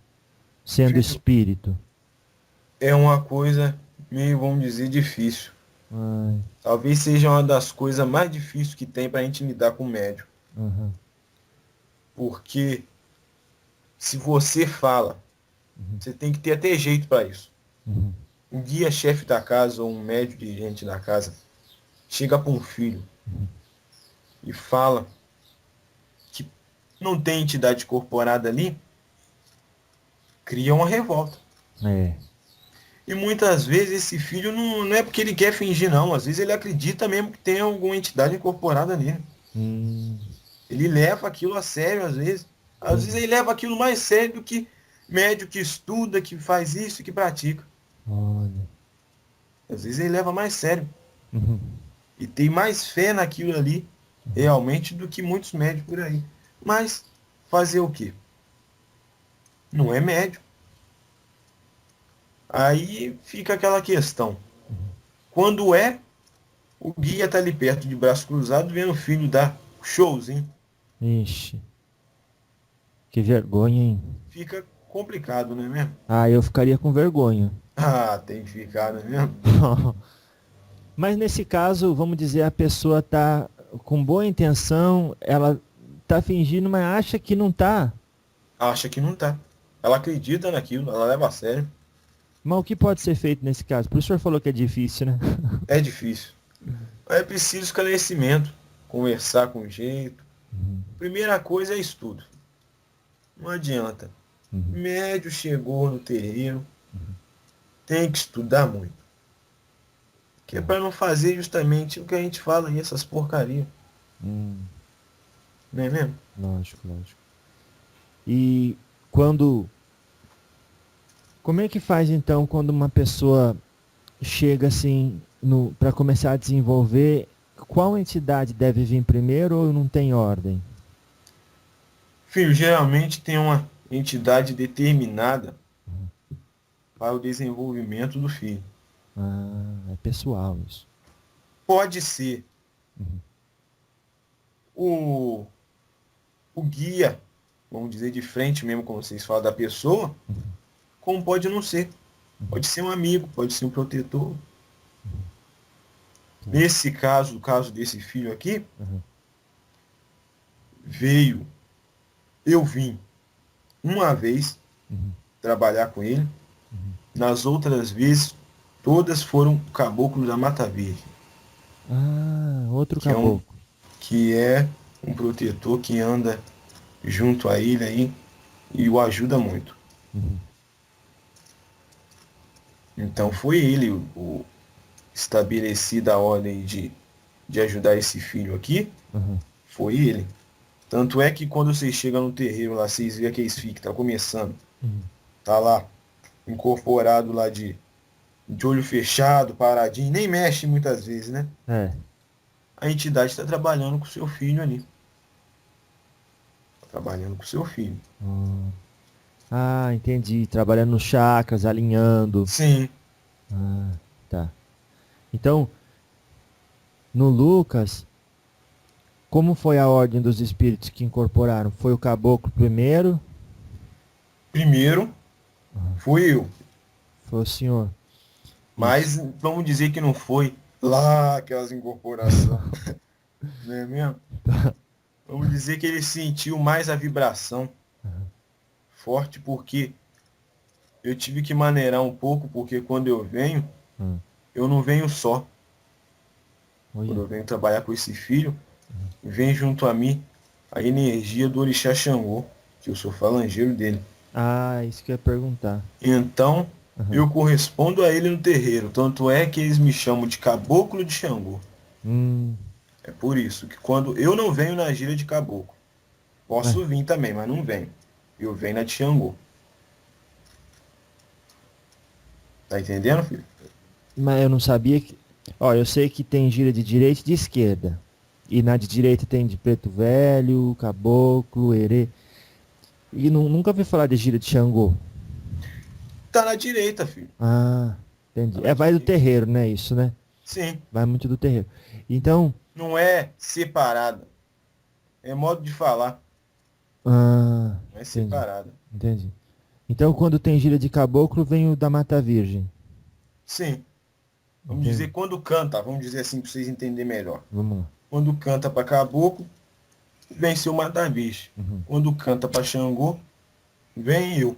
Sendo Filho, espírito? é uma coisa meio, vamos dizer, difícil. Ai, Talvez seja uma das coisas mais difíceis que tem para a gente lidar com o médium. aham, Porque se você fala, você tem que ter até jeito para isso. uhum, Um guia-chefe da casa ou um médium dirigente da casa chega para um filho e fala que não tem entidade incorporada ali, cria uma revolta. é, E muitas vezes esse filho não é porque ele quer fingir, não. Às vezes ele acredita mesmo que tem alguma entidade incorporada nele. hum, Ele leva aquilo a sério, às vezes. Às vezes ele leva aquilo mais sério do que médico que estuda, que faz isso, que pratica. Olha. Às vezes ele leva mais sério. Uhum. E tem mais fé naquilo ali, realmente, do que muitos médicos por aí. Mas fazer o quê? Não é médico. Aí fica aquela questão. Quando é, o guia tá ali perto de braço cruzado, vendo o filho dar showzinho. Ixi. Que vergonha, hein? Fica complicado, não é mesmo? Ah, eu ficaria com vergonha. Ah, tem que ficar, não é mesmo? Mas nesse caso, vamos dizer, a pessoa tá com boa intenção, ela tá fingindo, mas acha que não tá. Acha que não tá. Ela acredita naquilo, ela leva a sério. Mas o que pode ser feito nesse caso? Por isso o senhor falou que é difícil, né? É difícil. É preciso esclarecimento, conversar com jeito. Primeira coisa é estudo. Não adianta. Médio chegou no terreiro, tem que estudar muito. Que é para não fazer justamente o que a gente fala aí, essas porcarias. Não é mesmo? Lógico, lógico. E quando... Como é que faz então quando uma pessoa chega assim para começar a desenvolver? Qual entidade deve vir primeiro ou não tem ordem? Filho, geralmente tem uma entidade determinada para o desenvolvimento do filho. Ah, é pessoal isso. Pode ser o, o guia, vamos dizer, de frente mesmo, como vocês falam, da pessoa, como pode não ser. Pode ser um amigo, pode ser um protetor. Nesse caso, o caso desse filho aqui, eu vim uma vez trabalhar com ele, nas outras vezes, todas foram caboclos da Mata Verde, Ah, outro que é caboclo. que é um protetor que anda junto a ele aí e o ajuda muito. Então foi ele o estabelecido a ordem de ajudar esse filho aqui, foi ele. Tanto é que quando vocês chegam no terreiro lá, vocês veem aqueles filhos que tá começando, tá lá, incorporado lá de olho fechado, paradinho, nem mexe muitas vezes, né? É. A entidade está trabalhando com o seu filho ali. Tá trabalhando com o seu filho. Ah, entendi. Trabalhando nos chakras, alinhando. Sim. Ah, tá. Então, no Lucas, como foi a ordem dos espíritos que incorporaram? Foi o caboclo primeiro? Primeiro, fui eu. Foi o senhor? Mas vamos dizer que não foi lá aquelas incorporações. Não é mesmo? Vamos dizer que ele sentiu mais a vibração forte, porque eu tive que maneirar um pouco, porque quando eu venho, eu não venho só. Quando eu Olha. venho trabalhar com esse filho, vem junto a mim a energia do orixá Xangô, que eu sou falangeiro dele. Ah, isso que eu ia perguntar. Então, eu correspondo a ele no terreiro. Tanto é que eles me chamam de caboclo de Xangô. É por isso que quando eu não venho na gira de caboclo, posso vir também, mas não venho. Eu venho na de Xangô. Tá entendendo, filho? Mas eu não sabia que... Ó, eu sei que tem gira de direita e de esquerda. E na de direita tem de preto velho, caboclo, herê. E nunca ouvi falar de gira de Xangô. Tá na direita, filho. Ah, entendi. Tá na Vai do direita. terreiro, né? Isso, né? Sim. Vai muito do terreiro. Então... Não é separada. É modo de falar. Ah, Não é entendi. separada. Entendi. Então quando tem gira de caboclo, vem o da Mata Virgem. Sim. Vamos Entendi. dizer quando canta, vamos dizer assim para vocês entenderem melhor. Vamos lá. Quando canta para caboclo, vem seu Matabicho. Quando canta para Xangô, vem eu.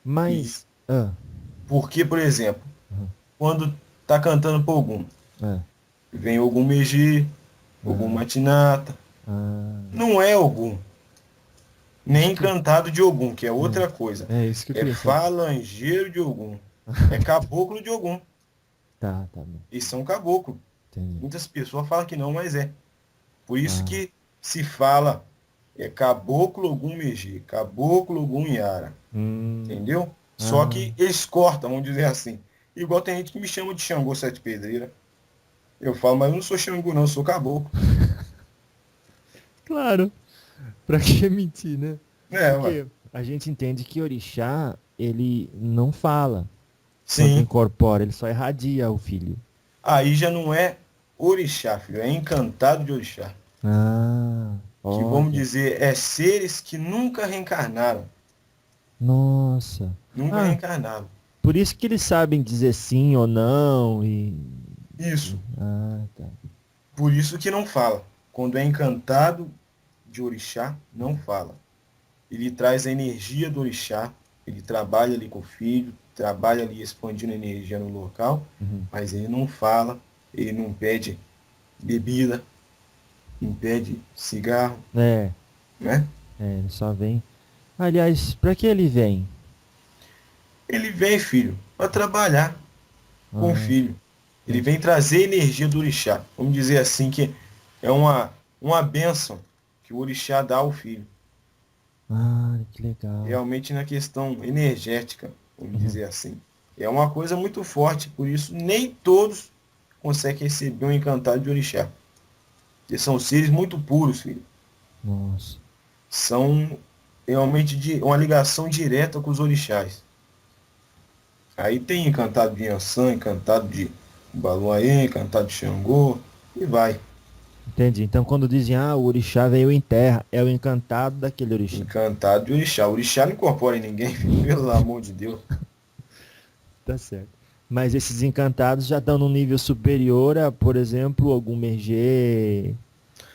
Mas... Ah, Porque, por exemplo, quando tá cantando para Ogum, é. vem Ogum Meji, Ogum Matinata. Não é Ogum. Nem cantado de Ogum, que é outra coisa. É isso que eu É queria saber. falangeiro de Ogum. É caboclo de Ogum. Tá bom. Eles são caboclo. Entendi. Muitas pessoas falam que não, mas é. Por isso que se fala É Caboclo Ogum Megê, Caboclo Ogum Yara. Entendeu? Só que eles cortam, vamos dizer assim. Igual tem gente que me chama de Xangô Sete Pedreiras. Eu falo, mas eu não sou Xangô não, eu sou caboclo. Claro. Pra que mentir, né? É, ué. Porque a gente entende que orixá, ele não fala quando Sim. incorpora, ele só irradia o filho. Aí já não é orixá, filho, é encantado de orixá. Ah, Que vamos olha. dizer, é seres que nunca reencarnaram. Nossa. Nunca Ah, reencarnaram. por isso que eles sabem dizer sim ou não e... Isso. Ah, tá. Por isso que não fala. Quando é encantado de orixá, não fala. Ele traz a energia do orixá, ele trabalha ali com o filho, trabalha ali expandindo a energia no local, Uhum. mas ele não fala, ele não pede bebida, não pede cigarro, É, né? ele só vem. Aliás, pra que ele vem? Ele vem, filho, para trabalhar com o Ah, filho. Ele entendi. vem trazer energia do orixá. Vamos dizer assim que é uma bênção que o orixá dá ao filho. Ah, que legal. Realmente na questão energética, vamos Uhum. dizer assim. É uma coisa muito forte, por isso nem todos conseguem receber um encantado de orixá. Porque são seres muito puros, filho. Nossa. São realmente de uma ligação direta com os orixás. Aí tem encantado de Yansan, encantado de Baluaê, encantado de Xangô, e vai. Entendi. Então quando dizem, ah, o orixá veio em terra, é o encantado daquele orixá. Encantado de orixá. O orixá não incorpora em ninguém, filho, pelo amor de Deus. Tá certo. Mas esses encantados já estão num nível superior a, por exemplo, algum Mergê.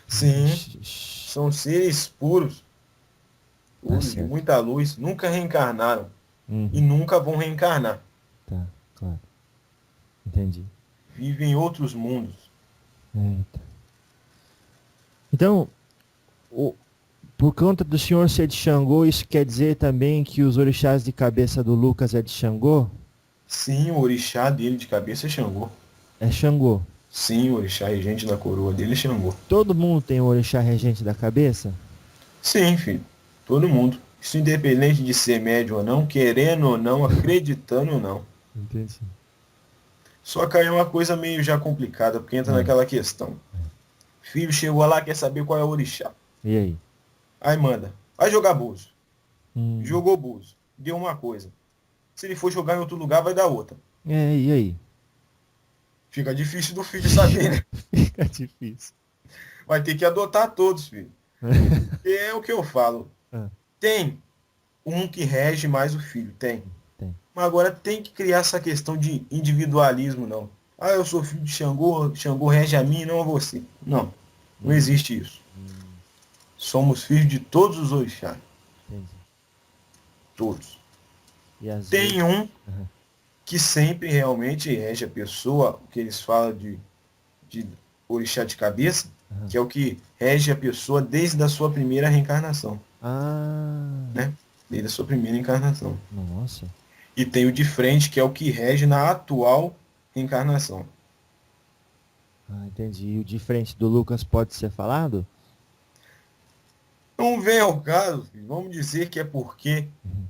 Sim, são seres puros, Tá puros, de certo. muita luz, nunca reencarnaram e Uhum. nunca vão reencarnar. Tá, claro. Entendi. Vivem em outros mundos. Eita. Então, o- por conta do senhor ser de Xangô, isso quer dizer também que os orixás de cabeça do Lucas é de Xangô? Sim, o orixá dele de cabeça é Xangô. É Xangô. Sim, o orixá regente da coroa dele é Xangô. Todo mundo tem o orixá regente da cabeça? Sim, filho. Todo mundo. Isso independente de ser médio ou não, querendo ou não, acreditando ou não. Entendi. Só que aí é uma coisa meio já complicada, porque entra Ah, naquela questão. Filho chegou lá, quer saber qual é o orixá. e aí? Aí manda, vai jogar buzo. Hum, Jogou buzo. Deu uma coisa. Se ele for jogar em outro lugar, vai dar outra. e aí? Fica difícil do filho saber, né? Fica difícil. Vai ter que adotar todos, filho. E é o que eu falo. Ah, Tem um que rege mais o filho, tem. tem. Mas agora tem que criar essa questão de individualismo, não. Ah, eu sou filho de Xangô, Xangô rege a mim, não a você. Não, não Hum, existe isso. hum, Somos filhos de todos os orixás, entendi. todos. E às vezes. Tem um Aham, que sempre realmente rege a pessoa, o que eles falam de orixá de cabeça, aham. que é o que rege a pessoa desde a sua primeira reencarnação, Ah, né? Desde a sua primeira encarnação. nossa. E tem o de frente, que é o que rege na atual reencarnação. Ah, entendi. E o de frente do Lucas pode ser falado? Não vem ao caso, filho, vamos dizer que é porque, Uhum,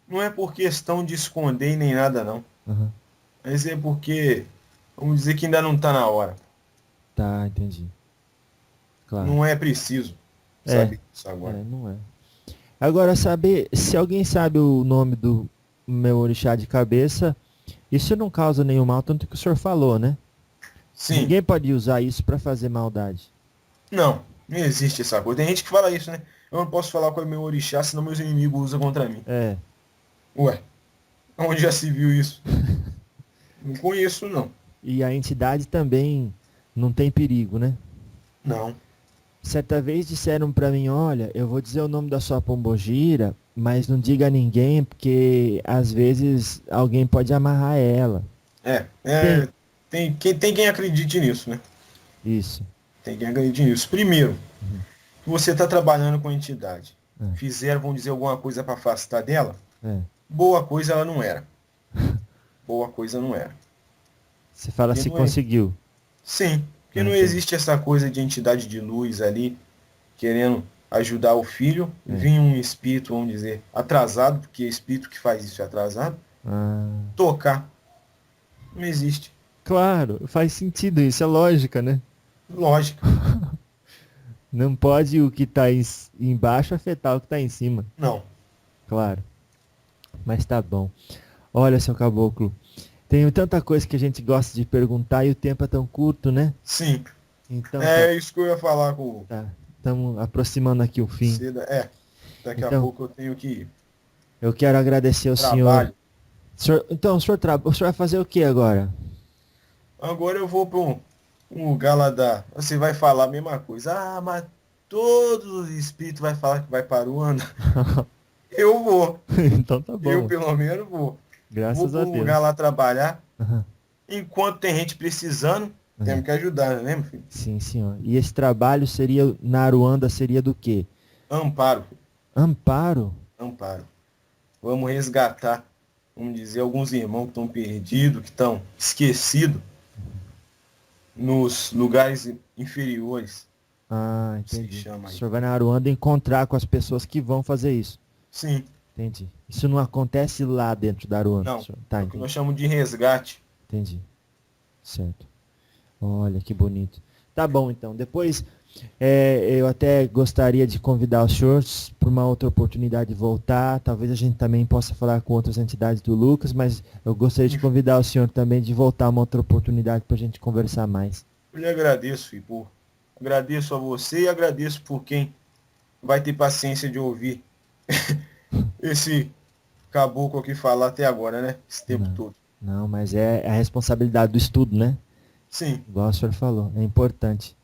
não é por questão de esconder nem nada não, aham. mas é porque, vamos dizer que ainda não está na hora. Tá, entendi. Claro. Não é preciso É, saber isso agora. não é. Agora, saber, se alguém sabe o nome do meu orixá de cabeça, isso não causa nenhum mal, tanto que o senhor falou, né? Sim, Ninguém pode usar isso pra fazer maldade. não existe essa coisa. Tem gente que fala isso, né? Eu não posso falar com o meu orixá, senão meus inimigos usam contra mim. É. Ué, onde já se viu isso? Não conheço, não. E a entidade também não tem perigo, né? Não. Certa vez disseram pra mim, olha, eu vou dizer o nome da sua pombogira, mas não diga a ninguém, porque às vezes alguém pode amarrar ela. É, Tem tem quem acredite nisso, né? isso. Tem quem acredite nisso. Primeiro, Uhum. você está trabalhando com a entidade. É, Fizeram, vamos dizer, alguma coisa para afastar dela? é. Boa coisa ela não era. Boa coisa não era. Você fala Porque se não é... conseguiu. Sim, porque Ah, não entendi. existe essa coisa de entidade de luz ali querendo ajudar o filho, vinha um espírito, vamos dizer, atrasado, porque é espírito que faz isso é atrasado, Ah, tocar. Não existe. claro, faz sentido isso, é lógica, né? Lógica. Não pode o que está embaixo afetar o que está em cima. Não. Claro. Mas tá bom. Olha, seu caboclo, tenho tanta coisa que a gente gosta de perguntar e o tempo é tão curto, né? Sim. Então, É isso que eu ia falar com o tá. Estamos aproximando aqui o fim. Seda. Daqui a Então, pouco eu tenho que ir. eu quero agradecer ao senhor. Trabalho. Então, o senhor vai fazer o que agora? Agora eu vou para um lugar lá da. Você vai falar a mesma coisa. Ah, mas todos os espíritos vai falar que vai para o ano. Eu vou. Então tá Eu bom. pelo menos vou. Vou Graças para a um lugar Deus. lá trabalhar. Aham. Enquanto tem gente precisando, temos que ajudar, né, meu filho? Sim, senhor. E esse trabalho seria, na Aruanda, seria do quê? Amparo, filho. Amparo? Amparo. Vamos resgatar, vamos dizer, alguns irmãos que estão perdidos, que estão esquecidos nos lugares inferiores. Ah, Se entendi. chama O aí. senhor vai na Aruanda encontrar com as pessoas que vão fazer isso. Sim. Entendi. Isso não acontece lá dentro da Aruanda, Não. senhor. Tá, É o que entendi. nós chamamos de resgate. Entendi. Certo. Olha que bonito. Tá bom, então. Depois eu até gostaria de convidar os senhores para uma outra oportunidade de voltar. Talvez a gente também possa falar com outras entidades do Lucas, mas eu gostaria de convidar o senhor também de voltar uma outra oportunidade para a gente conversar mais. Eu lhe agradeço, filho. Agradeço a você e agradeço por quem vai ter paciência de ouvir esse caboclo aqui falar até agora, né? Esse tempo Não, todo. não, mas é a responsabilidade do estudo, né? Sim. Igual o senhor falou, é importante.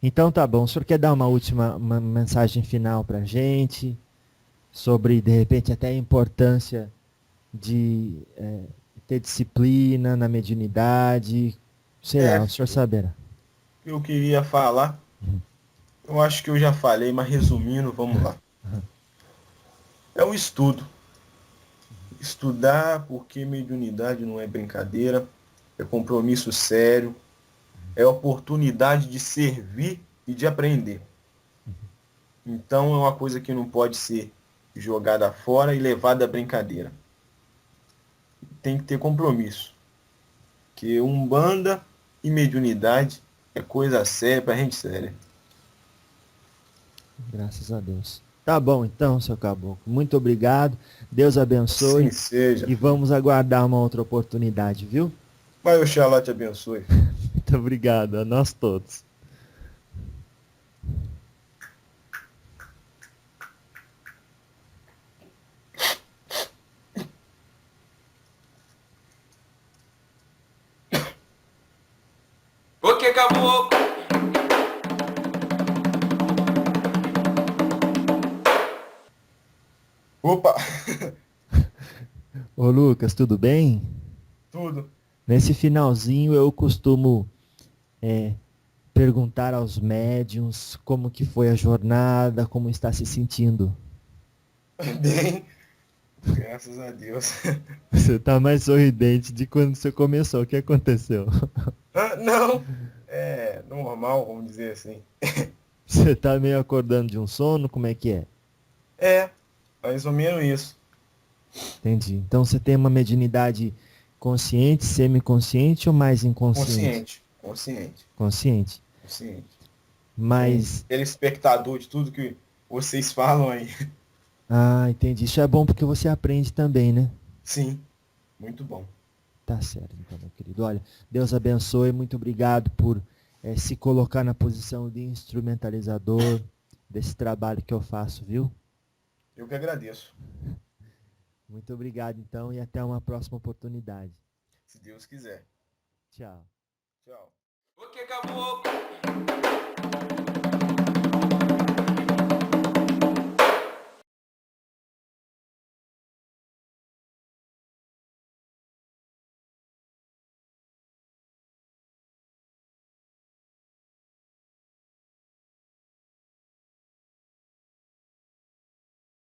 Então tá bom, o senhor quer dar uma mensagem final para a gente sobre, de repente, até a importância de ter disciplina na mediunidade? Sei lá, o senhor saberá. Eu queria falar, eu acho que eu já falei, mas resumindo, vamos lá. É o estudo. Estudar, porque mediunidade não é brincadeira, é compromisso sério, é oportunidade de servir e de aprender. Então é uma coisa que não pode ser jogada fora e levada à brincadeira. Tem que ter compromisso. Que umbanda e mediunidade é coisa séria pra gente séria. Graças a Deus. Tá bom então, seu caboclo. Muito obrigado. Deus abençoe. Assim seja. E vamos aguardar uma outra oportunidade, viu? Pai Oxalá te abençoe. Muito obrigado, a nós todos. O que caboclo? Opa! Ô Lucas, tudo bem? Tudo. Nesse finalzinho eu costumo perguntar aos médiuns como que foi a jornada, como está se sentindo. Bem, graças a Deus. Você está mais sorridente de quando você começou. O que aconteceu? Ah, não, é normal, vamos dizer assim. Você está meio acordando de um sono? Como é que é? É, mais ou menos isso. Entendi. Então você tem uma mediunidade consciente, semiconsciente ou mais inconsciente? Consciente. Consciente. Mas. Telespectador de tudo que vocês falam aí. Ah, entendi. Isso é bom porque você aprende também, né? Sim, muito bom. Tá certo, então, meu querido. Olha, Deus abençoe. Muito obrigado por se colocar na posição de instrumentalizador desse trabalho que eu faço, viu? Eu que agradeço. Muito obrigado, então, e até uma próxima oportunidade. Se Deus quiser. Tchau. Tchau. O que caboclo?